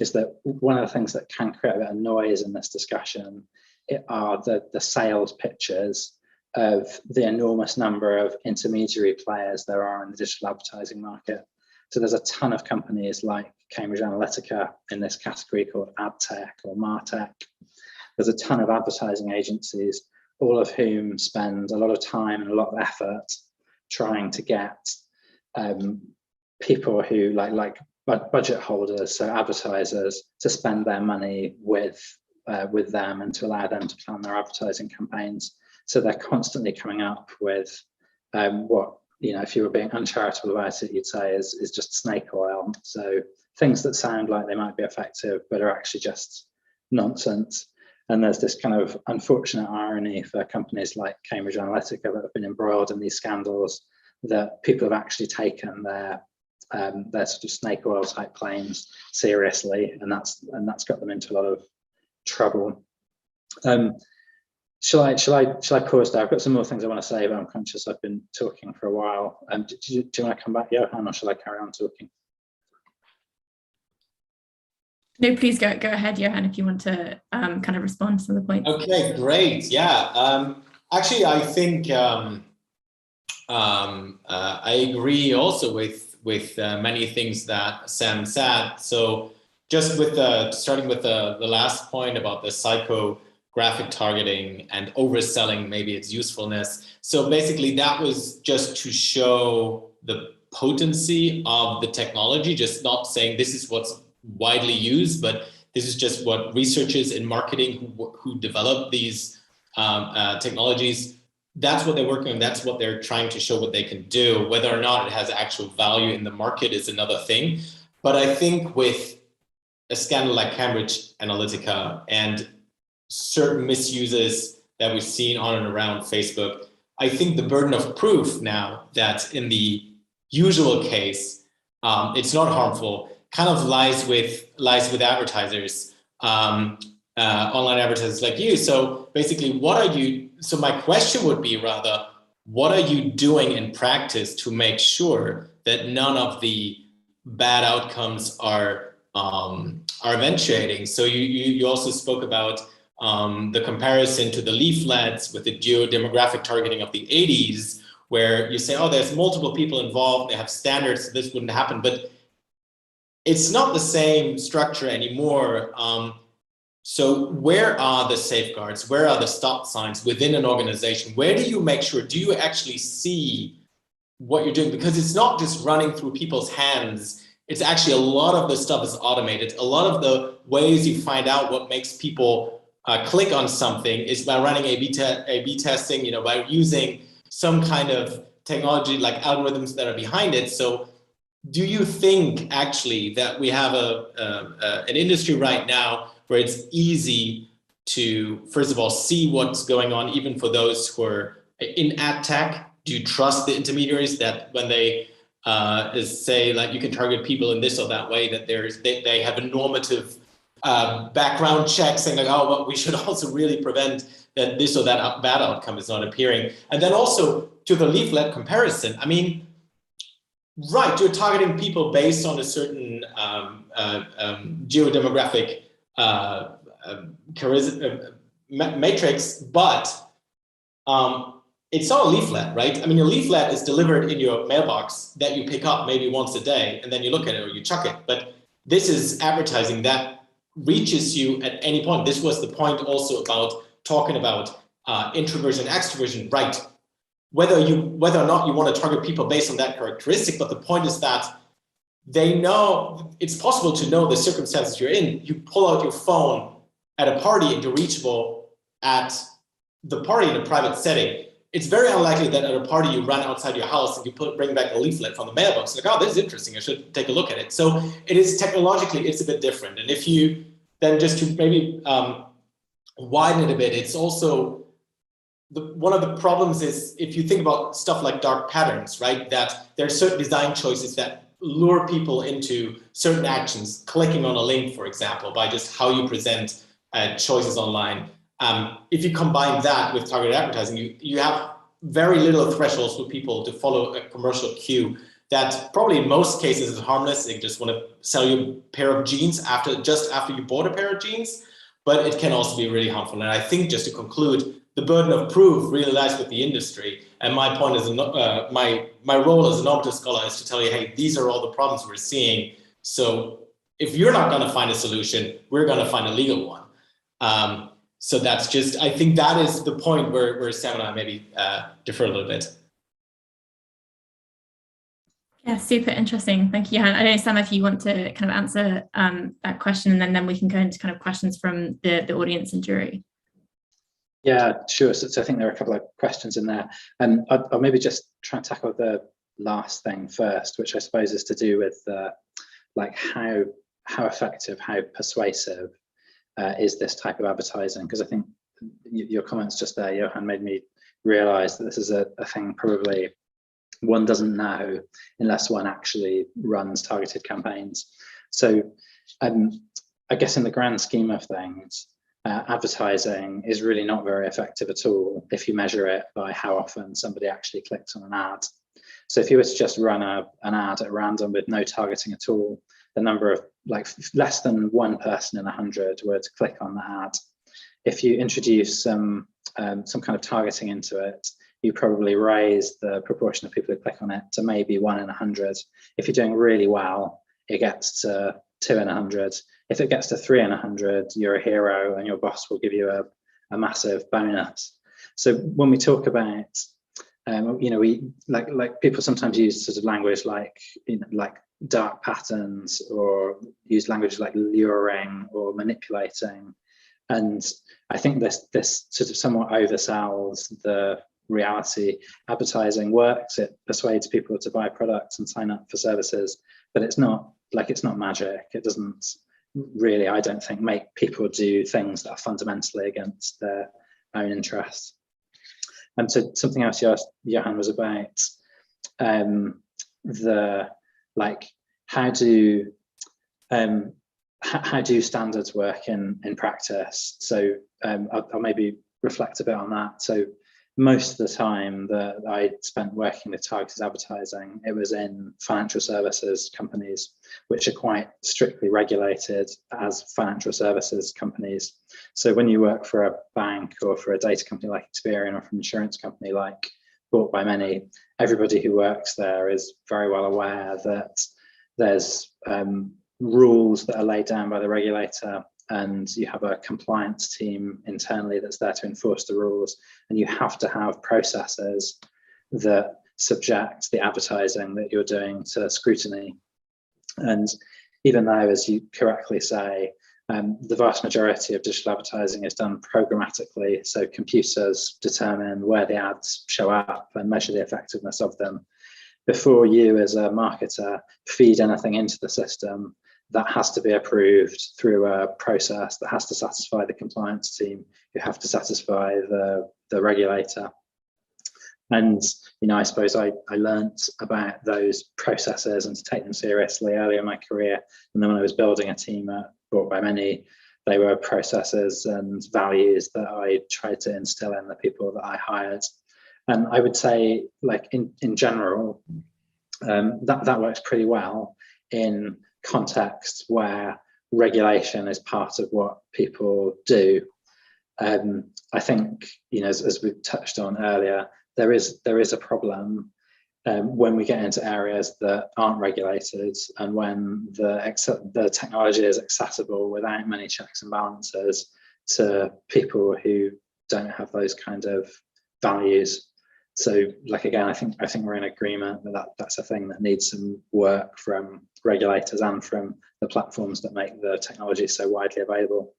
is that one of the things that can create a bit of noise in this discussion are the sales pitches of the enormous number of intermediary players there are in the digital advertising market. So there's a ton of companies like Cambridge Analytica in this category called AdTech or MarTech. There's a ton of advertising agencies, all of whom spend a lot of time and a lot of effort trying to get people who like budget holders, so advertisers, to spend their money with them and to allow them to plan their advertising campaigns. So they're constantly coming up with what, you know, if you were being uncharitable about it, you'd say is just snake oil. So things that sound like they might be effective, but are actually just nonsense. And there's this kind of unfortunate irony for companies like Cambridge Analytica that have been embroiled in these scandals, that people have actually taken their sort of snake oil type claims seriously, and that's got them into a lot of trouble. Shall I pause there? I've got some more things I want to say, but I'm conscious I've been talking for a while. Do you want to come back, Johann, or shall I carry on talking? No, please go ahead, Johann, if you want to kind of respond to some of the points. Okay, great. Yeah, actually, I think I agree also with many things that Sam said. So just with starting with the last point about the graphic targeting and overselling maybe its usefulness. So basically that was just to show the potency of the technology, just not saying this is what's widely used, but this is just what researchers in marketing who develop these technologies, that's what they're working on. That's what they're trying to show what they can do. Whether or not it has actual value in the market is another thing. But I think with a scandal like Cambridge Analytica and certain misuses that we've seen on and around Facebook, I think the burden of proof now that in the usual case, it's not harmful, kind of lies with advertisers, online advertisers like you. So basically, so my question would be rather, what are you doing in practice to make sure that none of the bad outcomes are eventuating? So you also spoke about the comparison to the leaflets with the geo-demographic targeting of the 80s, where you say, oh, there's multiple people involved, they have standards, so this wouldn't happen. But it's not the same structure anymore. So where are the safeguards? Where are the stop signs within an organization? Where do you make sure, do you actually see what you're doing? Because it's not just running through people's hands. It's actually a lot of the stuff is automated. A lot of the ways you find out what makes people click on something is by running A/B testing, by using some kind of technology like algorithms that are behind it. So do you think actually that we have an industry right now where it's easy to, first of all, see what's going on, even for those who are in ad tech? Do you trust the intermediaries that when they say like you can target people in this or that way, that they have a normative background check saying like, oh, well, we should also really prevent that this or that bad outcome is not appearing? And then also to the leaflet comparison, I mean, right, you're targeting people based on a certain geodemographic matrix, but it's not a leaflet, right? I mean, a leaflet is delivered in your mailbox that you pick up maybe once a day, and then you look at it or you chuck it. But this is advertising that reaches you at any point. This was the point also about talking about introversion, extroversion, right? Whether or not you want to target people based on that characteristic, but the point is that they know, it's possible to know the circumstances you're in. You pull out your phone at a party and you're reachable at the party in a private setting. It's very unlikely that at a party you run outside your house and you bring back a leaflet from the mailbox. Like, oh, this is interesting, I should take a look at it. So it is technologically, it's a bit different. And if you then just to maybe widen it a bit, it's also, one of the problems is if you think about stuff like dark patterns, right? That there are certain design choices that lure people into certain actions, clicking on a link, for example, by just how you present choices online. If you combine that with targeted advertising, you have very little thresholds for people to follow a commercial cue that probably in most cases is harmless. They just want to sell you a pair of jeans just after you bought a pair of jeans, but it can also be really harmful. And I think, just to conclude, the burden of proof really lies with the industry. And my point is, my role as a normative scholar is to tell you, hey, these are all the problems we're seeing. So if you're not going to find a solution, we're going to find a legal one. So that's just, I think that is the point where Sam and I maybe differ a little bit. Yeah, super interesting. Thank you, Johann. I don't know, Sam, if you want to kind of answer that question, and then we can go into kind of questions from the audience and jury. Yeah, sure. So I think there are a couple of questions in there. And I'll maybe just try and tackle the last thing first, which I suppose is to do with like how effective, how persuasive is this type of advertising? Because I think your comments just there, Johann, made me realize that this is a thing probably one doesn't know unless one actually runs targeted campaigns. So I guess in the grand scheme of things, advertising is really not very effective at all if you measure it by how often somebody actually clicks on an ad. So if you were to just run an ad at random with no targeting at all, the number of like less than one person in 100 would click on the ad. If you introduce some kind of targeting into it, you probably raise the proportion of people who click on it to maybe 1 in 100. If you're doing really well, it gets to 2 in 100. If it gets to 3 in 100, you're a hero and your boss will give you a a massive bonus. So when we talk about, we like people sometimes use sort of language like, like dark patterns, or use language like luring or manipulating. And I think this sort of somewhat oversells the reality. Advertising works, it persuades people to buy products and sign up for services, but it's not magic. It doesn't really, I don't think, make people do things that are fundamentally against their own interests. And so something else you asked, Johann, was about how do standards work in practice? So I'll maybe reflect a bit on that. So most of the time that I spent working with targeted advertising, it was in financial services companies, which are quite strictly regulated as financial services companies. So when you work for a bank or for a data company like Experian, or for an insurance company like Bought by Many, everybody who works there is very well aware that there's rules that are laid down by the regulator, and you have a compliance team internally that's there to enforce the rules, and you have to have processes that subject the advertising that you're doing to scrutiny. And even though, as you correctly say, the vast majority of digital advertising is done programmatically, so computers determine where the ads show up and measure the effectiveness of them. Before you as a marketer feed anything into the system, that has to be approved through a process that has to satisfy the compliance team, who have to satisfy the regulator. And I suppose I learned about those processes and to take them seriously earlier in my career. And then when I was building a team at Bought by Many, they were processes and values that I tried to instill in the people that I hired. And I would say, like in general, that works pretty well in context where regulation is part of what people do. I think, as we touched on earlier, there is a problem when we get into areas that aren't regulated, and when the technology is accessible without many checks and balances to people who don't have those kind of values. So, again, I think we're in agreement that's a thing that needs some work from regulators and from the platforms that make the technology so widely available.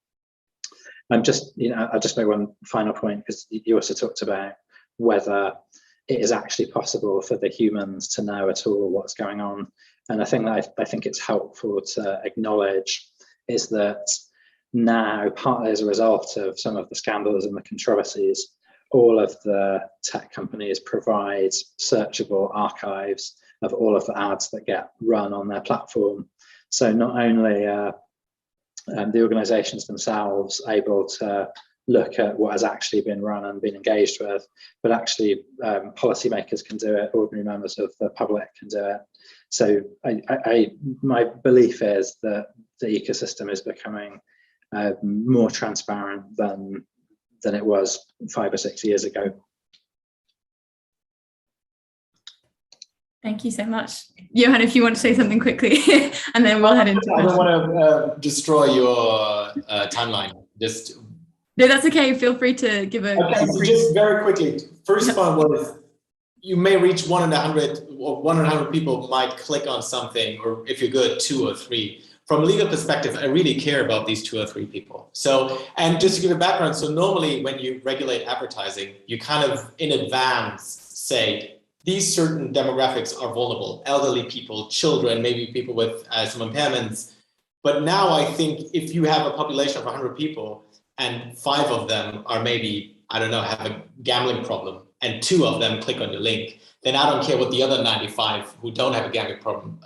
I'll just make one final point, because you also talked about whether it is actually possible for the humans to know at all what's going on. And I think it's helpful to acknowledge is that now, partly as a result of some of the scandals and the controversies, all of the tech companies provide searchable archives of all of the ads that get run on their platform. So not only are the organizations themselves able to look at what has actually been run and been engaged with, but actually policymakers can do it, ordinary members of the public can do it. So my belief is that the ecosystem is becoming more transparent than it was 5 or 6 years ago. Thank you so much. Johann, if you want to say something quickly, and then we'll head into I don't want to destroy your timeline. No, that's okay. Feel free to give a... Okay, so just very quickly. First one was, you may reach 1 in 100, or 1 in 100 people might click on something, or if you're good, 2 or 3. From a legal perspective, I really care about these 2 or 3 people. So, and just to give a background, so normally when you regulate advertising, you kind of in advance say, these certain demographics are vulnerable, elderly people, children, maybe people with some impairments. But now I think if you have a population of 100 people and 5 of them are maybe, I don't know, have a gambling problem, and 2 of them click on your link, then I don't care what the other 95 who don't have a gambling problem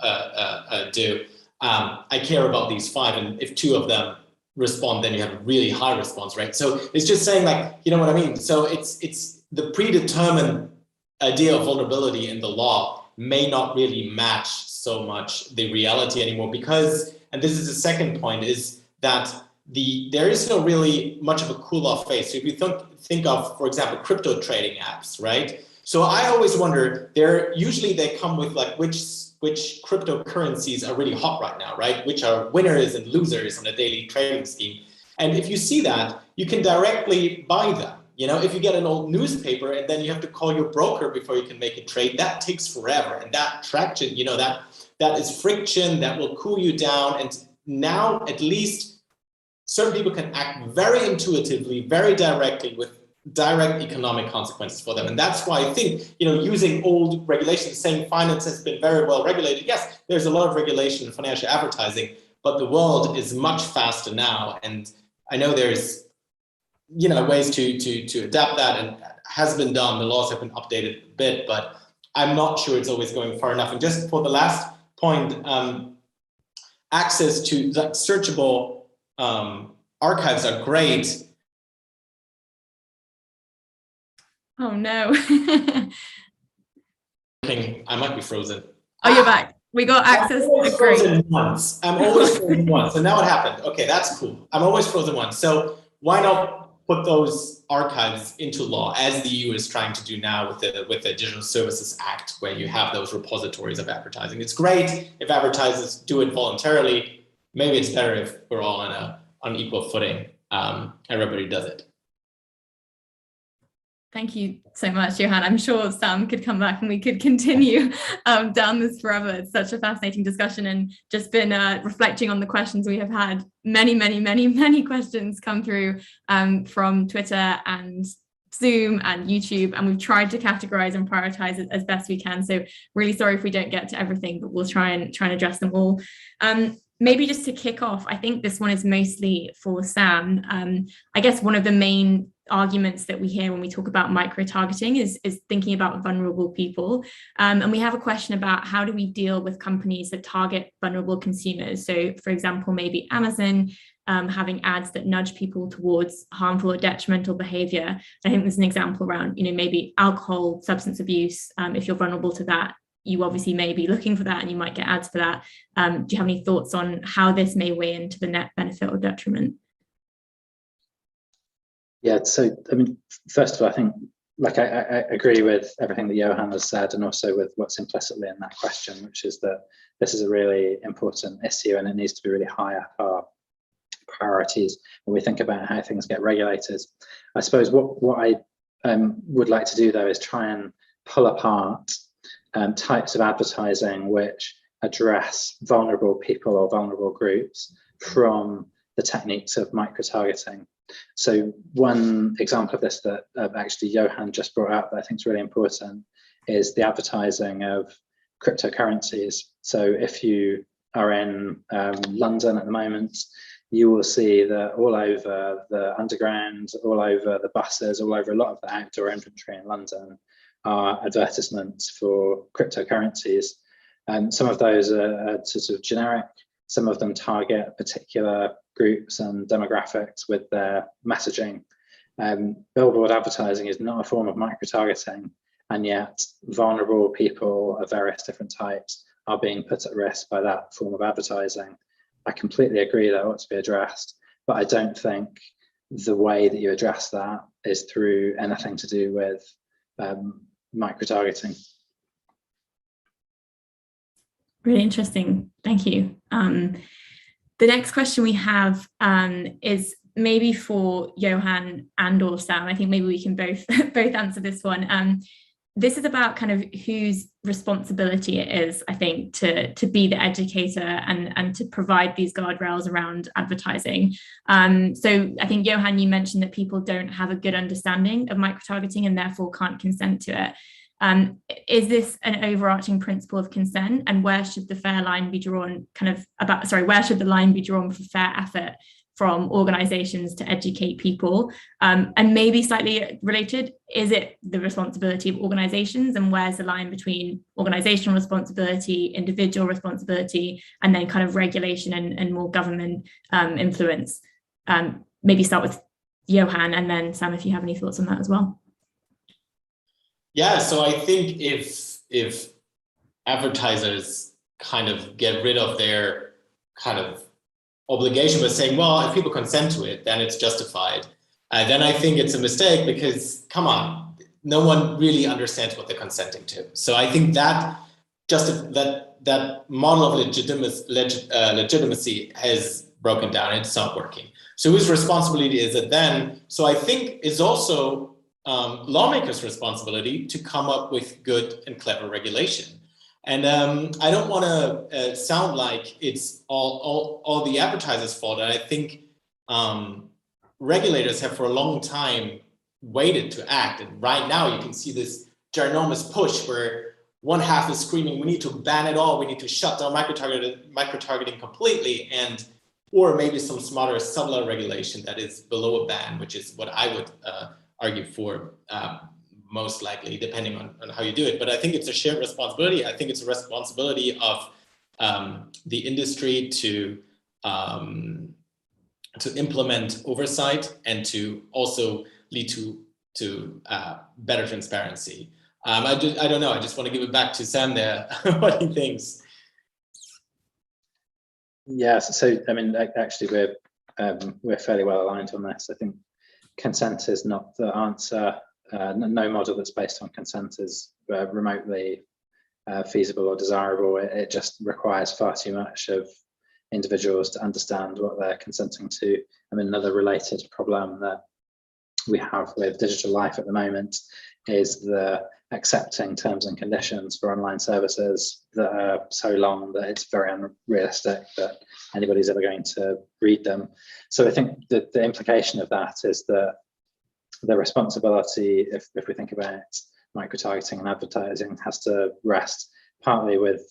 do. I care about these 5, and if 2 of them respond, then you have a really high response rate. So it's just saying, like, you know what I mean? So it's the predetermined idea of vulnerability in the law may not really match so much the reality anymore, because, and this is the second point, is that there is no really much of a cool-off phase. So if you think of, for example, crypto trading apps, right? So I always wonder, usually they come with like which cryptocurrencies are really hot right now, right? Which are winners and losers on a daily trading scheme. And if you see that, you can directly buy them. You know, if you get an old newspaper and then you have to call your broker before you can make a trade, that takes forever. And that traction, you know, that is friction that will cool you down. And now at least certain people can act very intuitively, very directly, with direct economic consequences for them. And that's why I think, you know, using old regulations, saying finance has been very well regulated. Yes, there's a lot of regulation in financial advertising, but the world is much faster now. And I know there's, you know, ways to adapt that, and has been done. The laws have been updated a bit, but I'm not sure it's always going far enough. And just for the last point, access to that searchable archives are great. Oh no. I might be frozen. Oh, you're back. We got access. I'm always frozen once. I'm always frozen once. And now it happened. Okay, that's cool. I'm always frozen once. So why not put those archives into law, as the EU is trying to do now with the Digital Services Act, where you have those repositories of advertising. It's great if advertisers do it voluntarily. Maybe it's better if we're all on equal footing. Everybody does it. Thank you so much, Johann. I'm sure Sam could come back and we could continue down this forever. It's such a fascinating discussion, and just been reflecting on the questions we have had. Many questions come through from Twitter and Zoom and YouTube, and we've tried to categorize and prioritize it as best we can. So really sorry if we don't get to everything, but we'll try and address them all. Maybe just to kick off, I think this one is mostly for Sam. I guess one of the main arguments that we hear when we talk about micro-targeting is thinking about vulnerable people. And we have a question about how do we deal with companies that target vulnerable consumers? So for example, maybe Amazon having ads that nudge people towards harmful or detrimental behavior. I think there's an example around, you know, maybe alcohol, substance abuse. If you're vulnerable to that, you obviously may be looking for that and you might get ads for that. Do you have any thoughts on how this may weigh into the net benefit or detriment? Yeah, so I mean, first of all, I think, like, I agree with everything that Johann has said, and also with what's implicitly in that question, which is that this is a really important issue and it needs to be really high up our priorities when we think about how things get regulated. I suppose what I would like to do, though, is try and pull apart types of advertising which address vulnerable people or vulnerable groups from the techniques of micro-targeting. So one example of this that actually Johann just brought up that I think is really important is the advertising of cryptocurrencies. So if you are in London at the moment, you will see that all over the underground, all over the buses, all over a lot of the outdoor inventory in London are advertisements for cryptocurrencies. Some of those are sort of generic. Some of them target particular groups and demographics with their messaging. Billboard advertising is not a form of micro-targeting, and yet vulnerable people of various different types are being put at risk by that form of advertising. I completely agree that ought to be addressed, but I don't think the way that you address that is through anything to do with micro-targeting. Really interesting. Thank you. The next question we have is maybe for Johann and or Sam. I think maybe we can both answer this one. This is about kind of whose responsibility it is, I think, to be the educator and to provide these guardrails around advertising. So I think, Johann, you mentioned that people don't have a good understanding of micro-targeting and therefore can't consent to it. Is this an overarching principle of consent, and where should the fair line be drawn where should the line be drawn for fair effort from organizations to educate people? And maybe slightly related, is it the responsibility of organizations, and where's the line between organizational responsibility, individual responsibility, and then kind of regulation and more government influence? Maybe start with Johann, and then Sam, if you have any thoughts on that as well. Yeah, so I think if advertisers kind of get rid of their kind of obligation by saying, well, if people consent to it, then it's justified, then I think it's a mistake, because come on, no one really understands what they're consenting to. So I think that that model of legitimacy has broken down. It's not working. So whose responsibility is it then? So I think it's also lawmakers' responsibility to come up with good and clever regulation. And I don't want to sound like it's all the advertisers' fault. And I think regulators have for a long time waited to act. And right now you can see this ginormous push where one half is screaming, we need to ban it all. We need to shut down micro-targeting completely. Or maybe some smarter subtle regulation that is below a ban, which is what I would argue for most likely, depending on how you do it. But I think it's a shared responsibility. I think it's a responsibility of the industry to implement oversight and to also lead to better transparency. I don't know. I just want to give it back to Sam there. What he thinks. Yes, so I mean, actually, we're fairly well aligned on this. I think consent is not the answer. No model that's based on consent is remotely feasible or desirable. It just requires far too much of individuals to understand what they're consenting to. I mean, another related problem that we have with digital life at the moment is the accepting terms and conditions for online services that are so long that it's very unrealistic that anybody's ever going to read them. So I think that the implication of that is that the responsibility, if we think about micro-targeting and advertising, has to rest partly with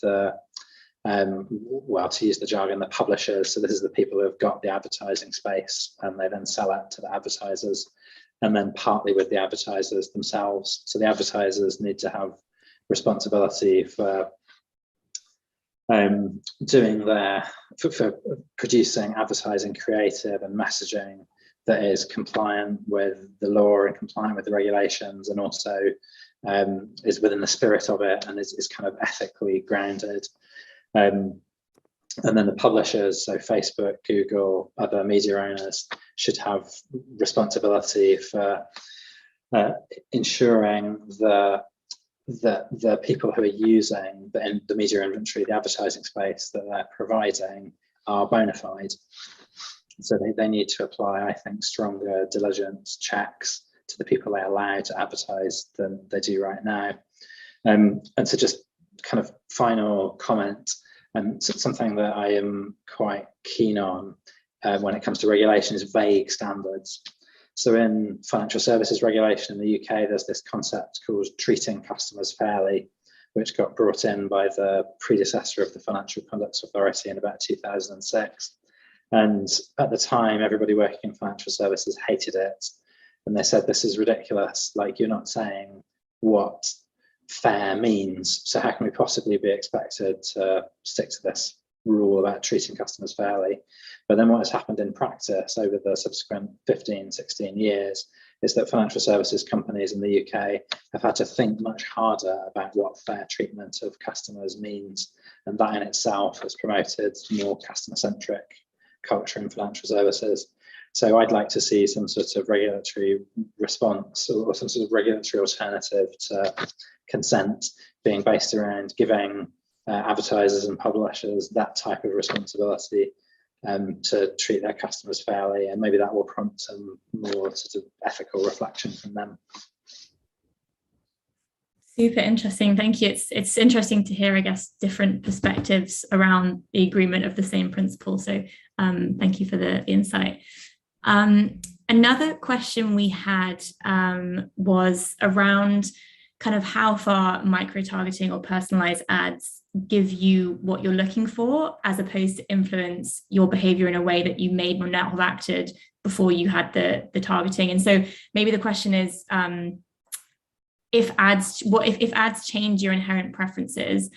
well, to use the jargon, the publishers. So this is the people who have got the advertising space and they then sell it to the advertisers, and then partly with the advertisers themselves. So the advertisers need to have responsibility for for producing advertising creative and messaging that is compliant with the law and compliant with the regulations, and also is within the spirit of it and is kind of ethically grounded. And then the publishers, so Facebook, Google, other media owners, should have responsibility for ensuring that the people who are using the media inventory, the advertising space that they're providing, are bona fide. So they need to apply, I think, stronger diligence checks to the people they allow to advertise than they do right now. And so just kind of final comment, and something that I am quite keen on when it comes to regulation is vague standards. So in financial services regulation in the UK, there's this concept called treating customers fairly, which got brought in by the predecessor of the Financial Conduct Authority in about 2006. And at the time, everybody working in financial services hated it. And they said, this is ridiculous. Like, you're not saying what fair means. So how can we possibly be expected to stick to this rule about treating customers fairly? But then what has happened in practice over the subsequent 15, 16 years is that financial services companies in the UK have had to think much harder about what fair treatment of customers means. And that in itself has promoted more customer-centric culture in financial services. So I'd like to see some sort of regulatory response or some sort of regulatory alternative to consent being based around giving advertisers and publishers that type of responsibility to treat their customers fairly, and maybe that will prompt some more sort of ethical reflection from them. Super interesting, thank you. It's interesting to hear, I guess, different perspectives around the agreement of the same principle. So thank you for the insight. Another question we had was around kind of how far micro-targeting or personalized ads give you what you're looking for, as opposed to influence your behavior in a way that you may not have acted before you had the targeting. And so maybe the question is, if ads change your inherent preferences,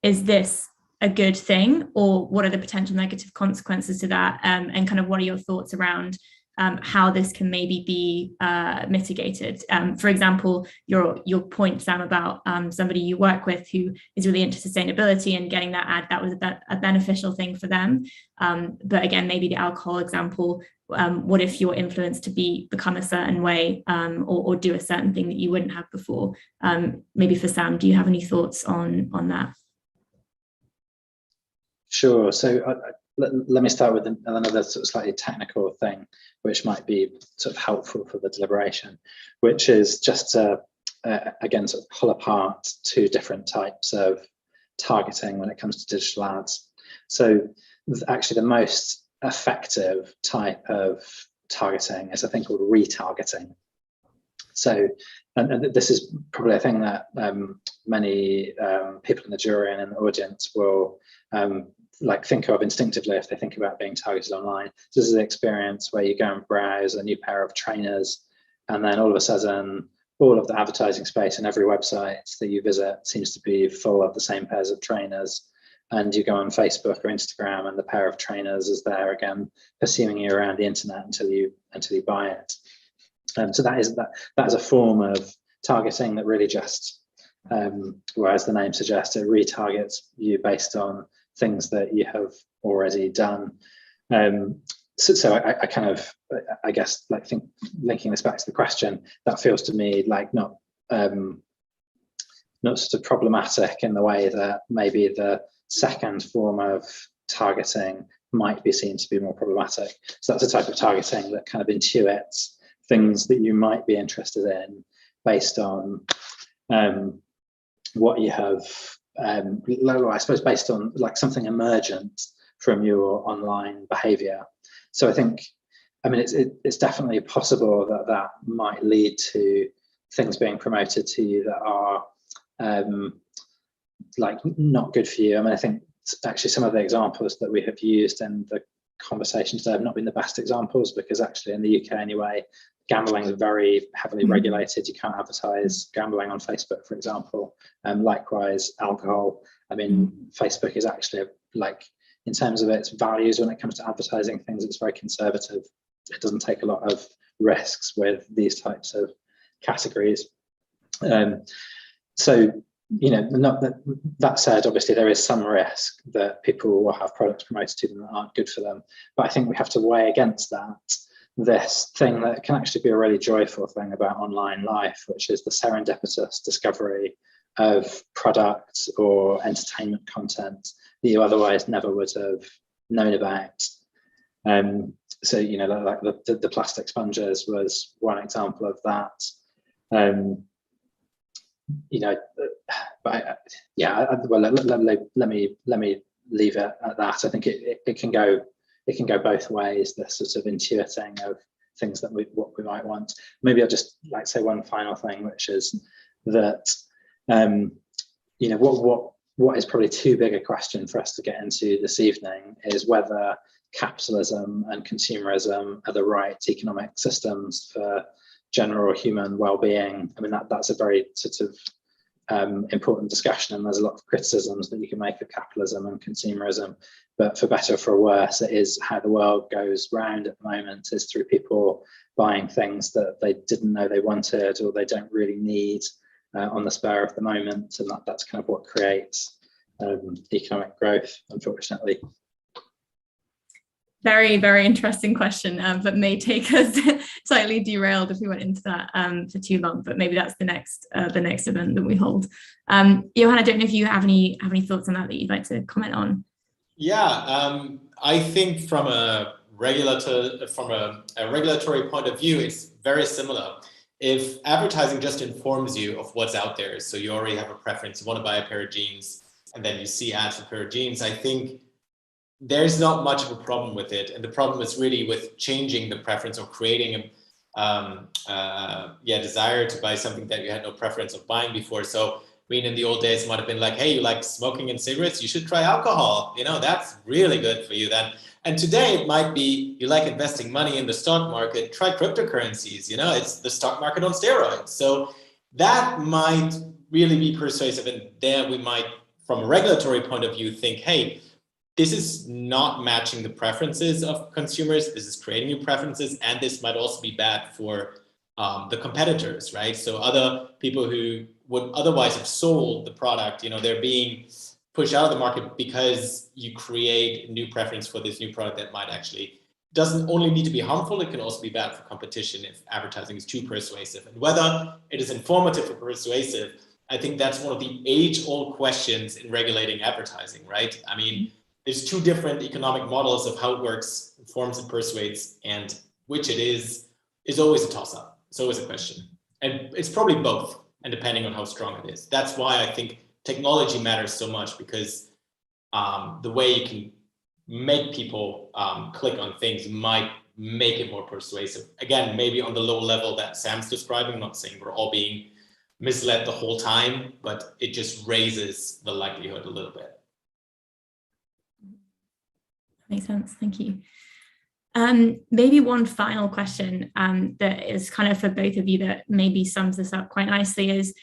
is this a good thing, or what are the potential negative consequences to that? And kind of what are your thoughts around how this can maybe be mitigated? For example, your point, Sam, about somebody you work with who is really into sustainability and getting that ad, that was a beneficial thing for them. But again, maybe the alcohol example, what if you're influenced to become a certain way or do a certain thing that you wouldn't have before? Maybe for Sam, do you have any thoughts on that? Sure. So let me start with another sort of slightly technical thing, which might be sort of helpful for the deliberation, which is just to, again, sort of pull apart two different types of targeting when it comes to digital ads. So actually the most effective type of targeting is a thing called retargeting. So, and this is probably a thing that many people in the jury and in the audience will like think of instinctively if they think about being targeted online. This is an experience where you go and browse a new pair of trainers, and then all of a sudden, all of the advertising space and every website that you visit seems to be full of the same pairs of trainers. And you go on Facebook or Instagram, and the pair of trainers is there again, pursuing you around the internet until you buy it. So that is a form of targeting that really just, well, as the name suggests, it retargets you based on things that you have already done. So I kind of, I guess, like linking this back to the question, that feels to me like not sort of problematic in the way that maybe the second form of targeting might be seen to be more problematic. So that's a type of targeting that kind of intuits things that you might be interested in based on what you have, I suppose based on like something emergent from your online behavior. So I think, I mean, it's definitely possible that might lead to things being promoted to you that are like not good for you. I mean, I think actually some of the examples that we have used in the conversation today have not been the best examples, because actually in the UK anyway, gambling is very heavily regulated. You can't advertise gambling on Facebook, for example. Likewise, alcohol. I mean, Facebook is actually like, in terms of its values when it comes to advertising things, it's very conservative. It doesn't take a lot of risks with these types of categories. So, you know, that said, obviously there is some risk that people will have products promoted to them that aren't good for them. But I think we have to weigh against that this thing that can actually be a really joyful thing about online life, which is the serendipitous discovery of products or entertainment content that you otherwise never would have known about. So, you know, like the plastic sponges was one example of that. You know, but well, let me leave it at that. I think it can go both ways, this sort of intuiting of things that what we might want. Maybe I'll just like say one final thing, which is that you know, what is probably too big a question for us to get into this evening is whether capitalism and consumerism are the right economic systems for general human well-being. I mean, that's a very sort of important discussion, and there's a lot of criticisms that you can make of capitalism and consumerism, but for better or for worse, it is how the world goes round at the moment, is through people buying things that they didn't know they wanted or they don't really need on the spur of the moment, and that's kind of what creates economic growth, unfortunately. Very, very interesting question, but may take us slightly derailed if we went into that for too long. But maybe that's the next event that we hold. Johann, I don't know if you have any thoughts on that you'd like to comment on. Yeah, I think from a regulatory point of view, it's very similar. If advertising just informs you of what's out there, so you already have a preference, you want to buy a pair of jeans, and then you see ads for a pair of jeans, I think there's not much of a problem with it. And the problem is really with changing the preference or creating a desire to buy something that you had no preference of buying before. So, I mean, in the old days, it might have been like, hey, you like smoking and cigarettes? You should try alcohol. You know, that's really good for you then. And today it might be, you like investing money in the stock market, try cryptocurrencies. You know, it's the stock market on steroids. So that might really be persuasive. And there we might, from a regulatory point of view, think, hey, this is not matching the preferences of consumers. This is creating new preferences, and this might also be bad for the competitors, right? So other people who would otherwise have sold the product, you know, they're being pushed out of the market because you create new preference for this new product that might actually doesn't only need to be harmful, it can also be bad for competition if advertising is too persuasive. And whether it is informative or persuasive, I think that's one of the age-old questions in regulating advertising, right? I mean, there's two different economic models of how it works, informs and persuades, and which it is always a toss-up. It's always a question. And it's probably both, and depending on how strong it is. That's why I think technology matters so much, because the way you can make people click on things might make it more persuasive. Again, maybe on the low level that Sam's describing. I'm not saying we're all being misled the whole time, but it just raises the likelihood a little bit. Makes sense. Thank you. Maybe one final question that is kind of for both of you that maybe sums this up quite nicely is,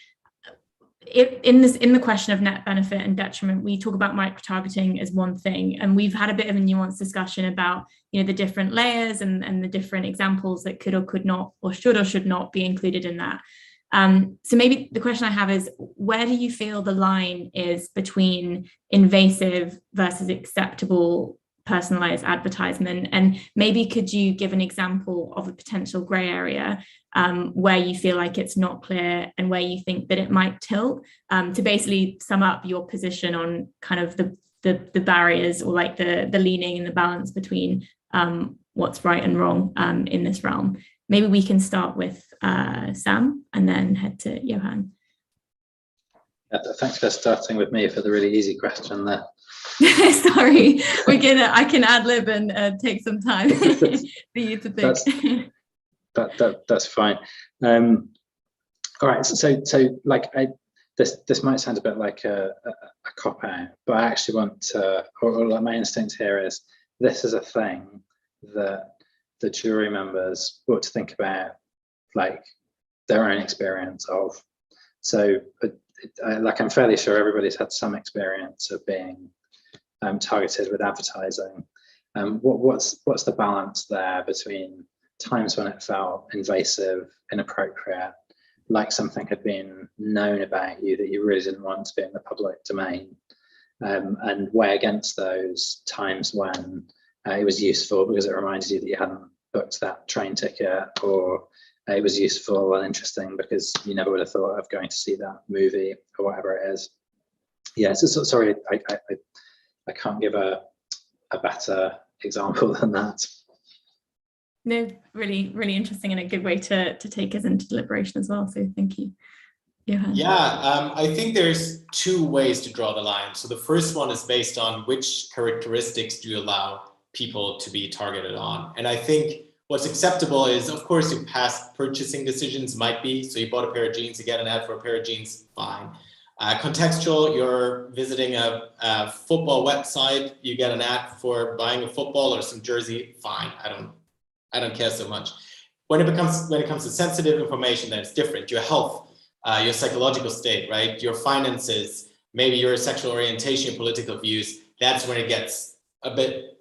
in the question of net benefit and detriment, we talk about micro-targeting as one thing, and we've had a bit of a nuanced discussion about, you know, the different layers and the different examples that could or could not or should not be included in that. So maybe the question I have is, where do you feel the line is between invasive versus acceptable personalized advertisement? And maybe could you give an example of a potential gray area where you feel like it's not clear and where you think that it might tilt, to basically sum up your position on kind of the barriers, or like the leaning and the balance between what's right and wrong in this realm. Maybe we can start with Sam and then head to Johann. Thanks for starting with me for the really easy question there. Sorry, I can ad lib and take some time for you to think. That's fine. All right, so like this might sound a bit like a cop out, but I actually want to, or like my instinct here is, this is a thing that the jury members ought to think about, like their own experience of. So like, I'm fairly sure everybody's had some experience of being targeted with advertising. What's the balance there between times when it felt invasive, inappropriate, like something had been known about you that you really didn't want to be in the public domain, and weigh against those times when it was useful because it reminded you that you hadn't booked that train ticket, or it was useful and interesting because you never would have thought of going to see that movie or whatever it is. Yeah, so sorry, I can't give a better example than that. No, really, really interesting, and a good way to take us into deliberation as well. So thank you, Johann. Yeah, I think there's two ways to draw the line. So the first one is based on which characteristics do you allow people to be targeted on. And I think what's acceptable is, of course, your past purchasing decisions might be, so you bought a pair of jeans, you get an ad for a pair of jeans, fine. Contextual, you're visiting a football website, you get an ad for buying a football or some jersey, fine. I don't care so much. When it comes to sensitive information, then it's different. Your health, your psychological state, right? Your finances, maybe your sexual orientation, political views. That's when it gets a bit,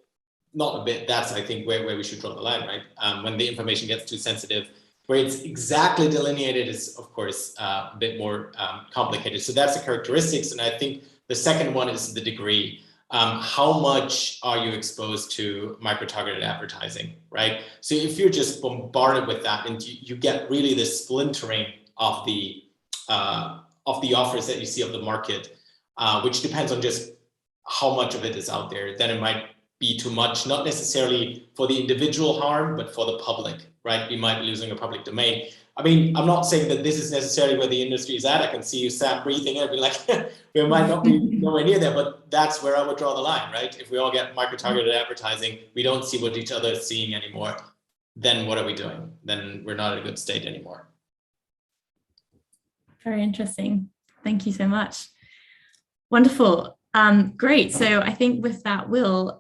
not a bit. That's, I think, where we should draw the line, right? When the information gets too sensitive, where it's exactly delineated is, of course, a bit more complicated. So that's the characteristics, and I think the second one is the degree. How much are you exposed to micro-targeted advertising, right? So if you're just bombarded with that, and you get really this splintering of the offers that you see of the market, which depends on just how much of it is out there, then it might be too much, not necessarily for the individual harm, but for the public, right? We might be losing a public domain. I mean, I'm not saying that this is necessarily where the industry is at. I can see you, Sam, breathing and be like, we might not be nowhere near there, but that's where I would draw the line, right? If we all get micro-targeted advertising, we don't see what each other is seeing anymore, then what are we doing? Then we're not in a good state anymore. Very interesting. Thank you so much. Wonderful. Great. So I think with that, we'll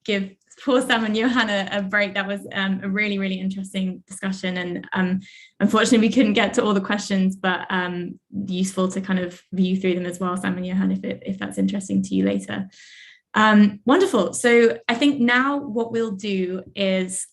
give poor Sam and Johann a break. That was a really, really interesting discussion. And unfortunately, we couldn't get to all the questions, but useful to kind of view through them as well, Sam and Johann, if that's interesting to you later. Wonderful. So I think now what we'll do is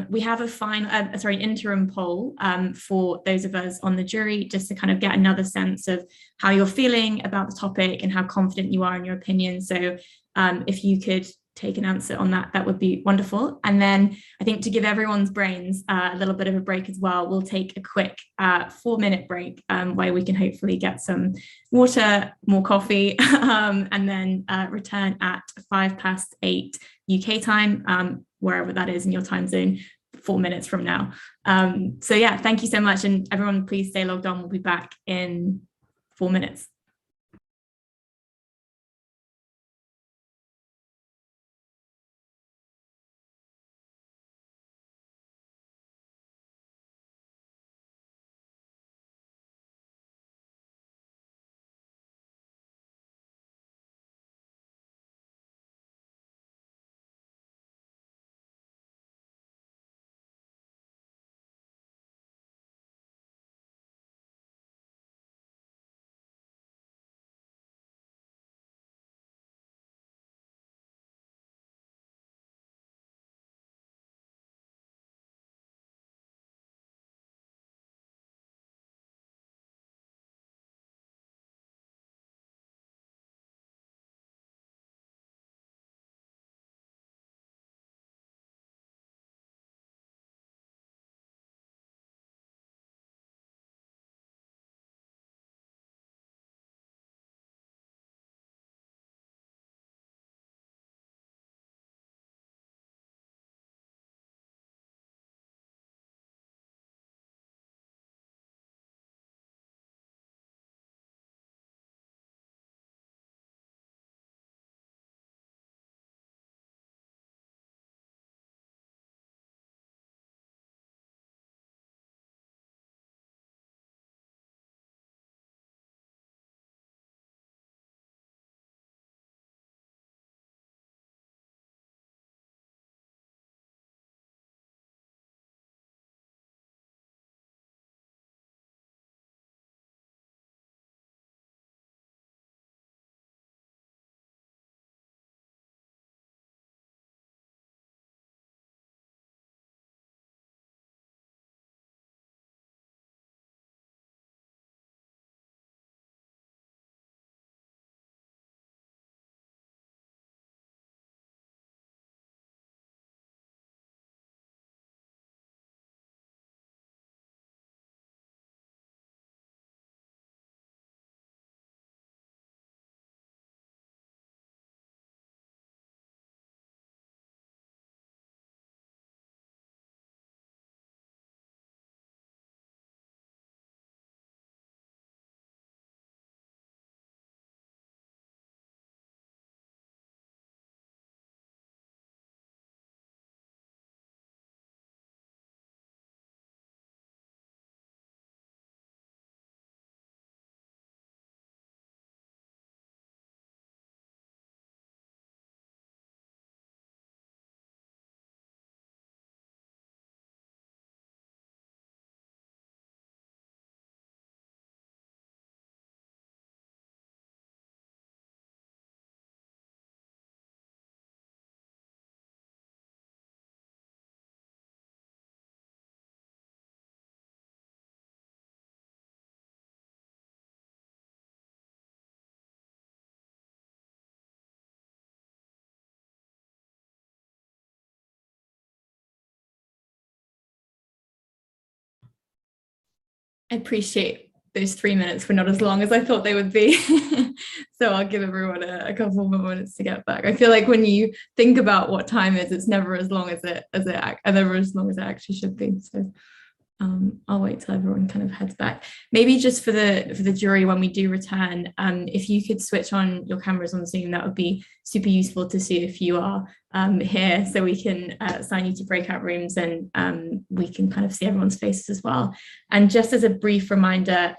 we have a final, interim poll for those of us on the jury, just to kind of get another sense of how you're feeling about the topic and how confident you are in your opinion. So if you could take an answer on that, that would be wonderful. And then I think to give everyone's brains a little bit of a break as well, we'll take a quick 4-minute break where we can hopefully get some water, more coffee, and then return at 8:05 UK time, wherever that is in your time zone, 4 minutes from now. So yeah, thank you so much. And everyone, please stay logged on. We'll be back in 4 minutes. I appreciate those 3 minutes were not as long as I thought they would be. So I'll give everyone a couple more minutes to get back. I feel like when you think about what time is, it's never as long as it actually should be. So I'll wait till everyone kind of heads back. Maybe just for the jury, when we do return, if you could switch on your cameras on Zoom, that would be super useful to see if you are here, so we can assign you to breakout rooms, and we can kind of see everyone's faces as well. And just as a brief reminder,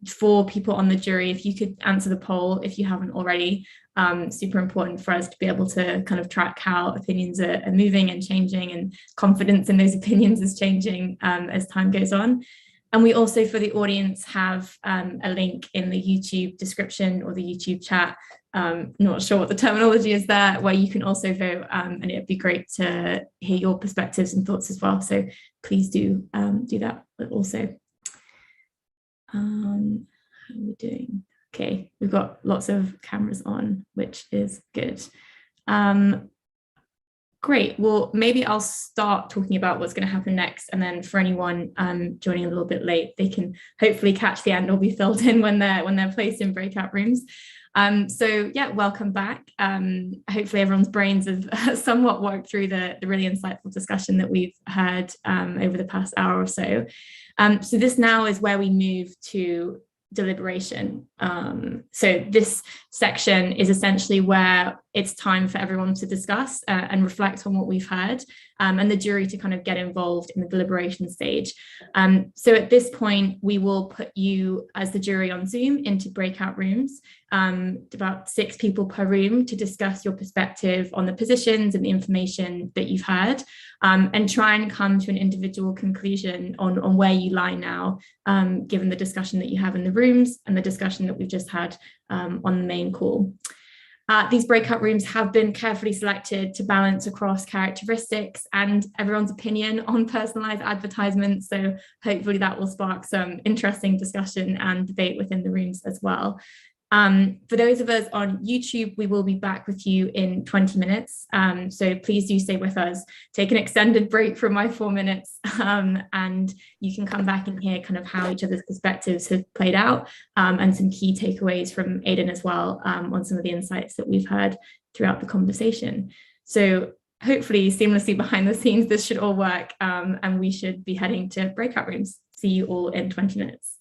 for people on the jury, if you could answer the poll if you haven't already. Super important for us to be able to kind of track how opinions are moving and changing, and confidence in those opinions is changing as time goes on. And we also, for the audience, have a link in the YouTube description or the YouTube chat. Not sure what the terminology is there, where you can also vote, and it'd be great to hear your perspectives and thoughts as well. So please do that also. How are we doing? Okay, we've got lots of cameras on, which is good. Great. Well, maybe I'll start talking about what's going to happen next. And then for anyone joining a little bit late, they can hopefully catch the end or be filled in when they're placed in breakout rooms. So yeah, welcome back. Hopefully everyone's brains have somewhat worked through the really insightful discussion that we've heard over the past hour or so. So this now is where we move to deliberation. So this section is essentially where it's time for everyone to discuss and reflect on what we've heard, and the jury to kind of get involved in the deliberation stage. So at this point, we will put you as the jury on Zoom into breakout rooms, about 6 people per room, to discuss your perspective on the positions and the information that you've heard, and try and come to an individual conclusion on where you lie now, given the discussion that you have in the rooms and the discussion that we've just had on the main call. These breakout rooms have been carefully selected to balance across characteristics and everyone's opinion on personalized advertisements. So hopefully that will spark some interesting discussion and debate within the rooms as well. For those of us on YouTube, we will be back with you in 20 minutes. So please do stay with us, take an extended break from my 4 minutes, and you can come back and hear kind of how each other's perspectives have played out, and some key takeaways from Aidan as well, on some of the insights that we've heard throughout the conversation. So hopefully seamlessly behind the scenes, this should all work, and we should be heading to breakout rooms. See you all in 20 minutes.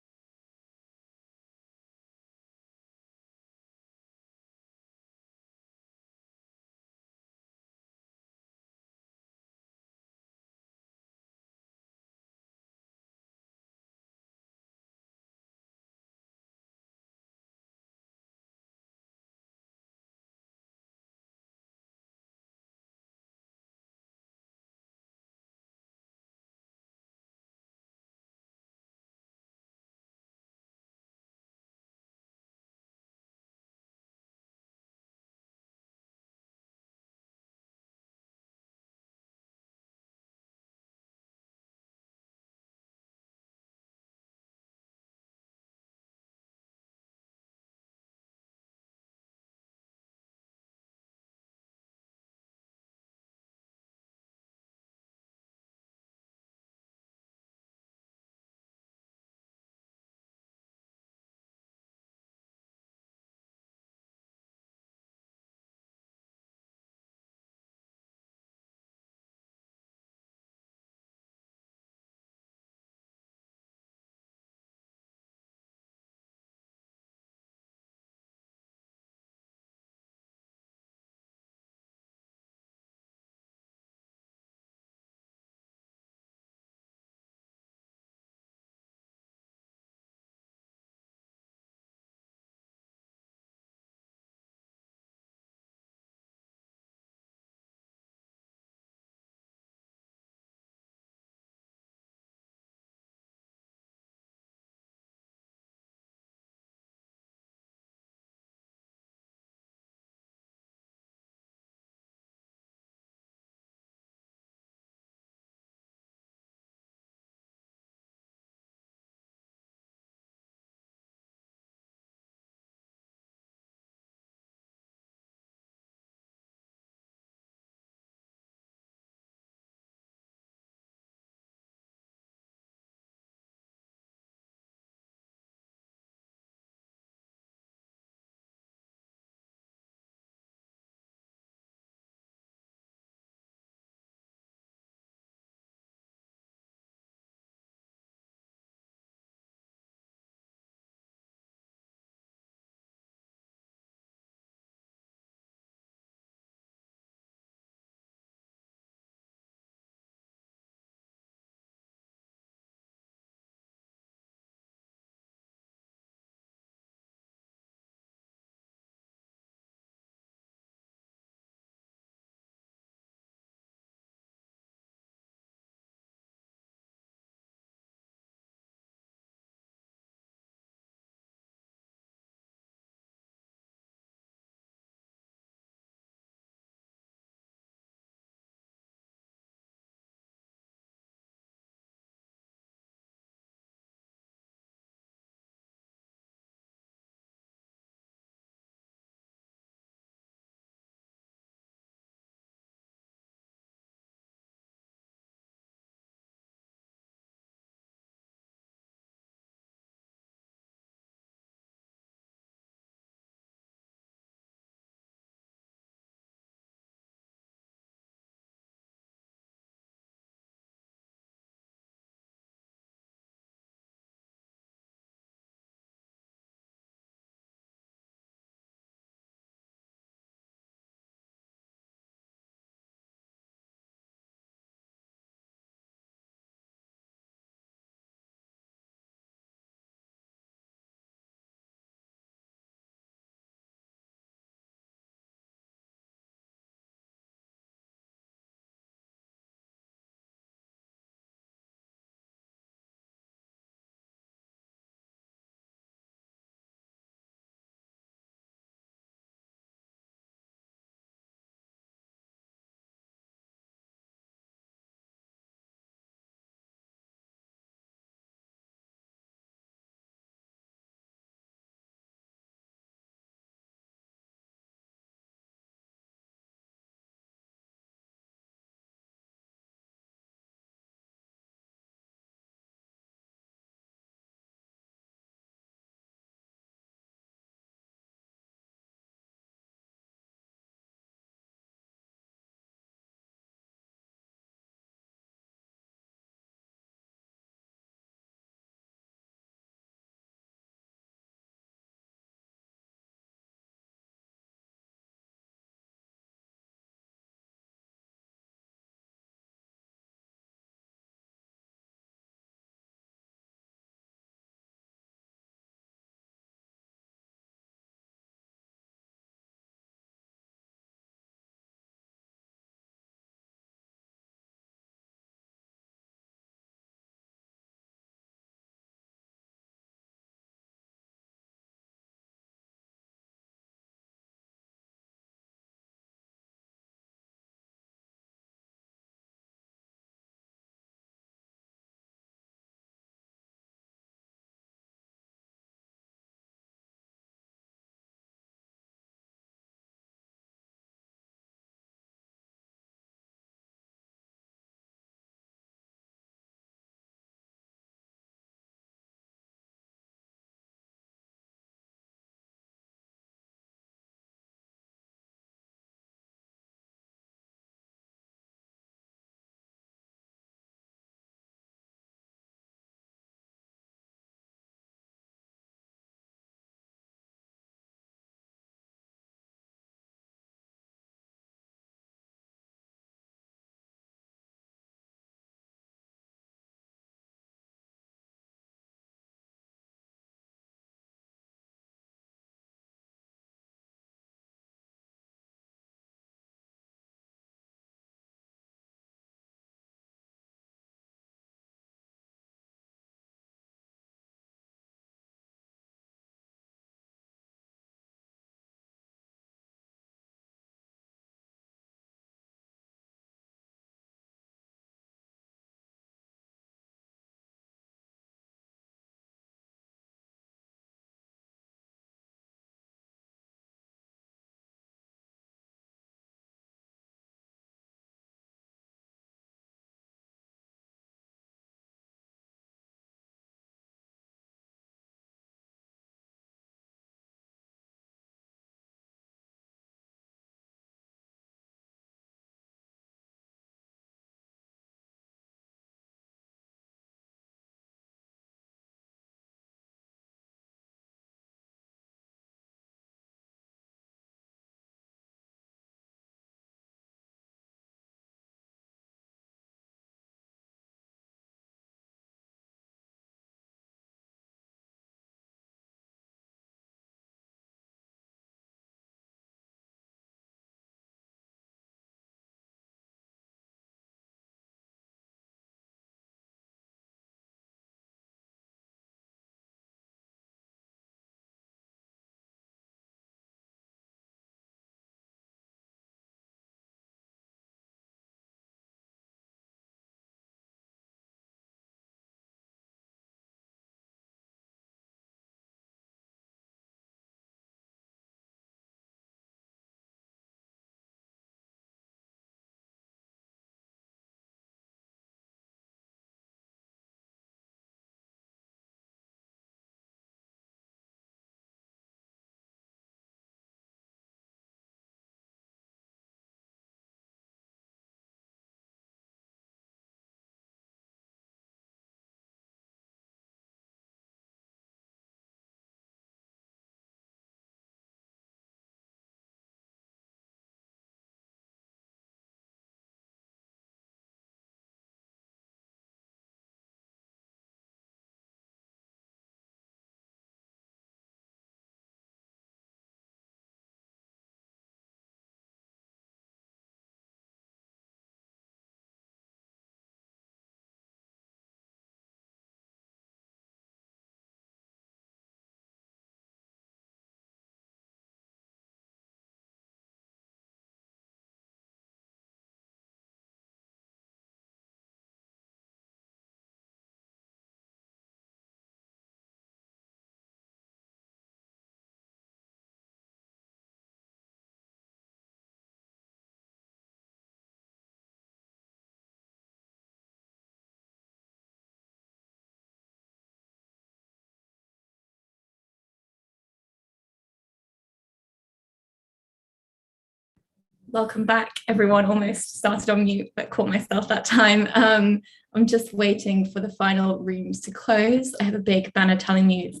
Welcome back, everyone. Almost started on mute, but caught myself that time. I'm just waiting for the final rooms to close. I have a big banner telling me it's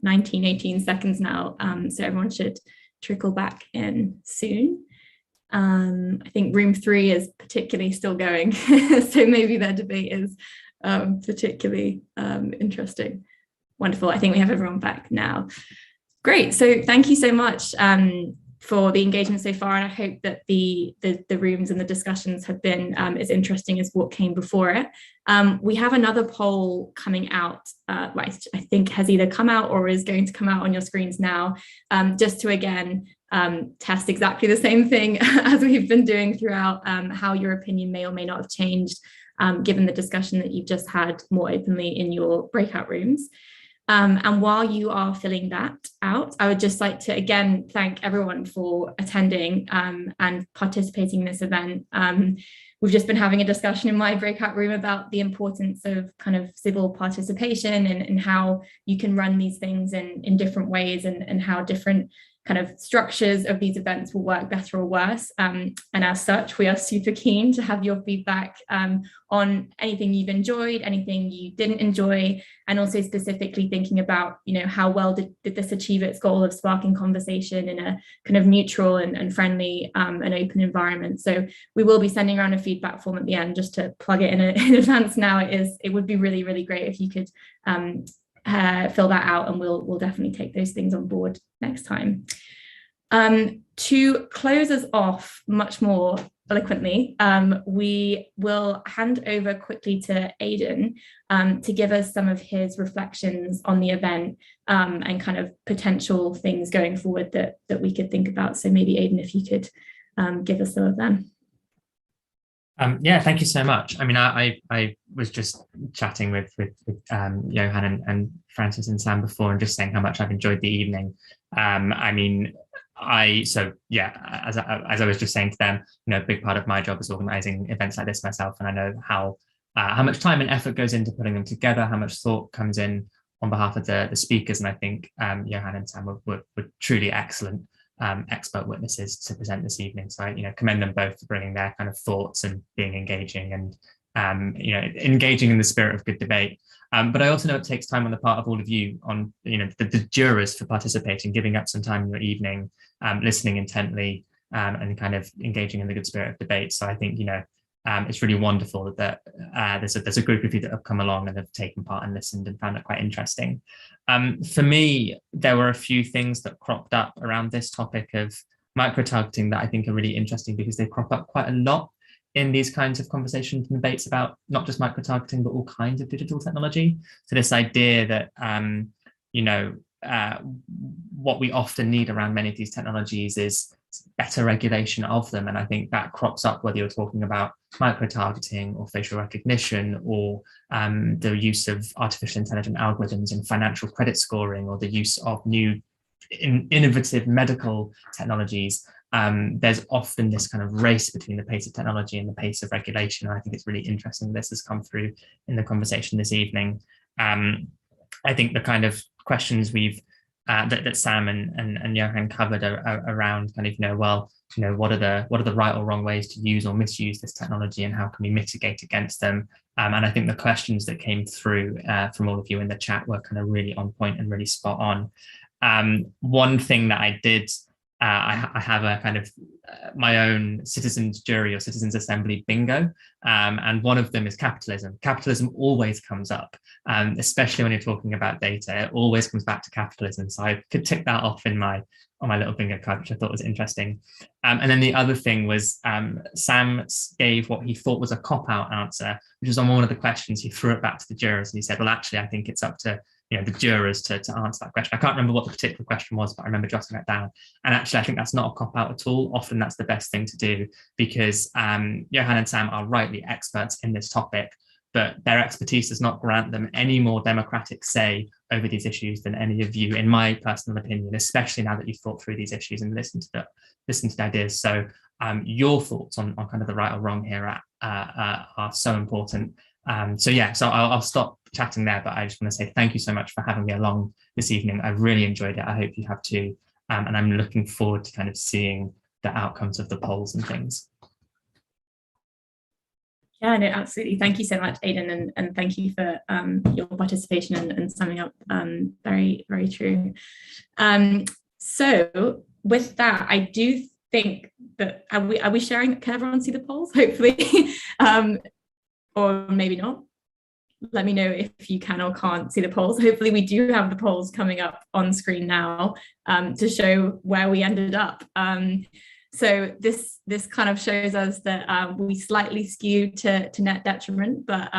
18 seconds now, so everyone should trickle back in soon. I think room 3 is particularly still going, so maybe their debate is particularly interesting. Wonderful. I think we have everyone back now. Great. So thank you so much for the engagement so far, and I hope that the rooms and the discussions have been as interesting as what came before it. We have another poll coming out, I think has either come out or is going to come out on your screens now, just to again test exactly the same thing as we've been doing throughout, how your opinion may or may not have changed given the discussion that you've just had more openly in your breakout rooms. And while you are filling that out, I would just like to again thank everyone for attending and participating in this event. We've just been having a discussion in my breakout room about the importance of kind of civil participation and how you can run these things in different ways, and how different kind of structures of these events will work better or worse. And as such, we are super keen to have your feedback on anything you've enjoyed, anything you didn't enjoy, and also specifically thinking about, you know, how well did this achieve its goal of sparking conversation in a kind of neutral and friendly and open environment. So we will be sending around a feedback form at the end, just to plug it in advance now. It would be really, really great if you could fill that out, and we'll definitely take those things on board next time. To close us off much more eloquently, we will hand over quickly to Aidan to give us some of his reflections on the event and kind of potential things going forward that we could think about. So maybe Aidan, if you could give us some of them. Yeah, thank you so much. I mean, I was just chatting with Johann and Francis and Sam before, and just saying how much I've enjoyed the evening. I mean, as I was just saying to them, you know, a big part of my job is organising events like this myself, and I know how much time and effort goes into putting them together, how much thought comes in on behalf of the speakers, and I think Johann and Sam were truly excellent expert witnesses to present this evening. So I, commend them both for bringing their kind of thoughts and being engaging and engaging in the spirit of good debate. But I also know it takes time on the part of all of you, on the jurors, for participating, giving up some time in your evening, listening intently, and kind of engaging in the good spirit of debate. So I think it's really wonderful that there's a group of you that have come along and have taken part and listened and found it quite interesting. For me, there were a few things that cropped up around this topic of micro-targeting that I think are really interesting, because they crop up quite a lot in these kinds of conversations and debates about not just micro-targeting, but all kinds of digital technology. So this idea that, what we often need around many of these technologies is better regulation of them. And I think that crops up whether you're talking about micro-targeting or facial recognition, or the use of artificial intelligent algorithms in financial credit scoring, or the use of new innovative medical technologies. There's often this kind of race between the pace of technology and the pace of regulation. And I think it's really interesting this has come through in the conversation this evening. I think the kind of questions we've that Sam and Johann covered around kind of, what are the right or wrong ways to use or misuse this technology, and how can we mitigate against them? And I think the questions that came through from all of you in the chat were kind of really on point and really spot on. One thing that I did, I have a kind of my own citizens jury or citizens assembly bingo, and one of them is capitalism. Capitalism always comes up, especially when you're talking about data. It always comes back to capitalism. So I could tick that off on my little bingo card, which I thought was interesting. And then the other thing was Sam gave what he thought was a cop-out answer, which was on one of the questions. He threw it back to the jurors and he said, well, actually, I think it's up to the jurors to answer that question. I can't remember what the particular question was, but I remember jotting that down. And actually, I think that's not a cop-out at all. Often that's the best thing to do, because Johann and Sam are rightly experts in this topic, but their expertise does not grant them any more democratic say over these issues than any of you, in my personal opinion, especially now that you've thought through these issues and listened to the ideas. So your thoughts on kind of the right or wrong here are so important. So I'll stop chatting there, but I just want to say thank you so much for having me along this evening. I really enjoyed it. I hope you have too. And I'm looking forward to kind of seeing outcomes of the polls and things. Yeah, no, absolutely. Thank you so much, Aidan, and thank you for your participation and summing up. Very, very true. So with that, I do think that are we sharing? Can everyone see the polls? Hopefully, or maybe not. Let me know if you can or can't see the polls. Hopefully we do have the polls coming up on screen now to show where we ended up. So this kind of shows us that we slightly skewed to net detriment, but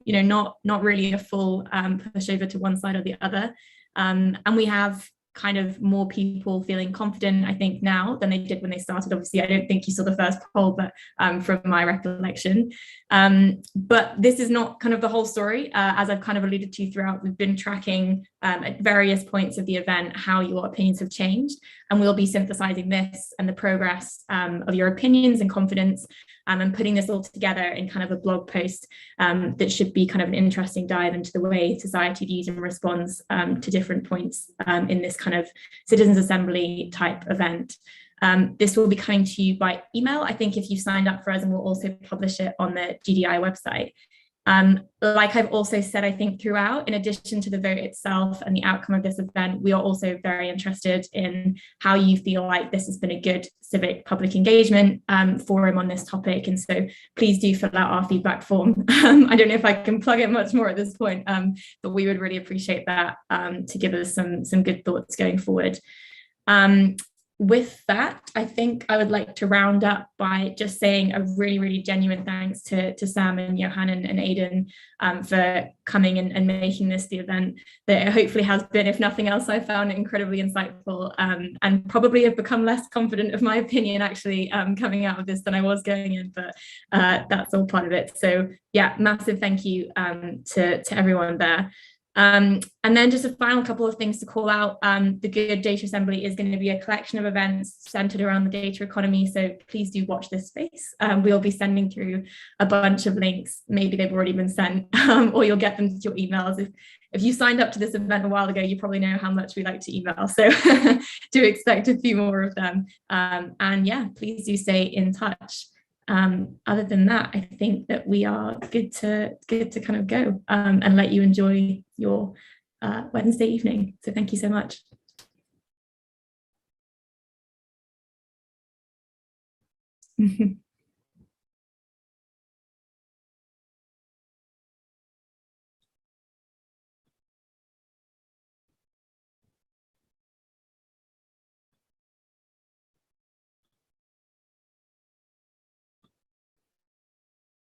you know, not really a full push over to one side or the other. And we have kind of more people feeling confident, I think, now than they did when they started. Obviously, I don't think you saw the first poll, but from my recollection. But this is not kind of the whole story. As I've kind of alluded to throughout, we've been tracking at various points of the event how your opinions have changed, and we'll be synthesizing this and the progress of your opinions and confidence, and putting this all together in kind of a blog post that should be kind of an interesting dive into the way society views and responds to different points in this kind of citizens assembly type event. This will be coming to you by email, I think, if you've signed up for us, and we'll also publish it on the GDI website. Like I've also said, I think throughout, in addition to the vote itself and the outcome of this event, we are also very interested in how you feel like this has been a good civic public engagement forum on this topic. And so please do fill out our feedback form. I don't know if I can plug it much more at this point, but we would really appreciate that to give us some good thoughts going forward. With that, I think I would like to round up by just saying a really, really genuine thanks to Sam and Johann and Aidan for coming and making this the event that it hopefully has been. If nothing else, I found it incredibly insightful and probably have become less confident of my opinion actually coming out of this than I was going in, but that's all part of it. So yeah, massive thank you to everyone there. And then just a final couple of things to call out. The Good Data Assembly is going to be a collection of events centered around the data economy, so please do watch this space. We'll be sending through a bunch of links. Maybe they've already been sent, or you'll get them to your emails. If you signed up to this event a while ago, you probably know how much we like to email, so do expect a few more of them. And yeah, please do stay in touch. Other than that, I think that we are good to kind of go and let you enjoy your Wednesday evening. So thank you so much.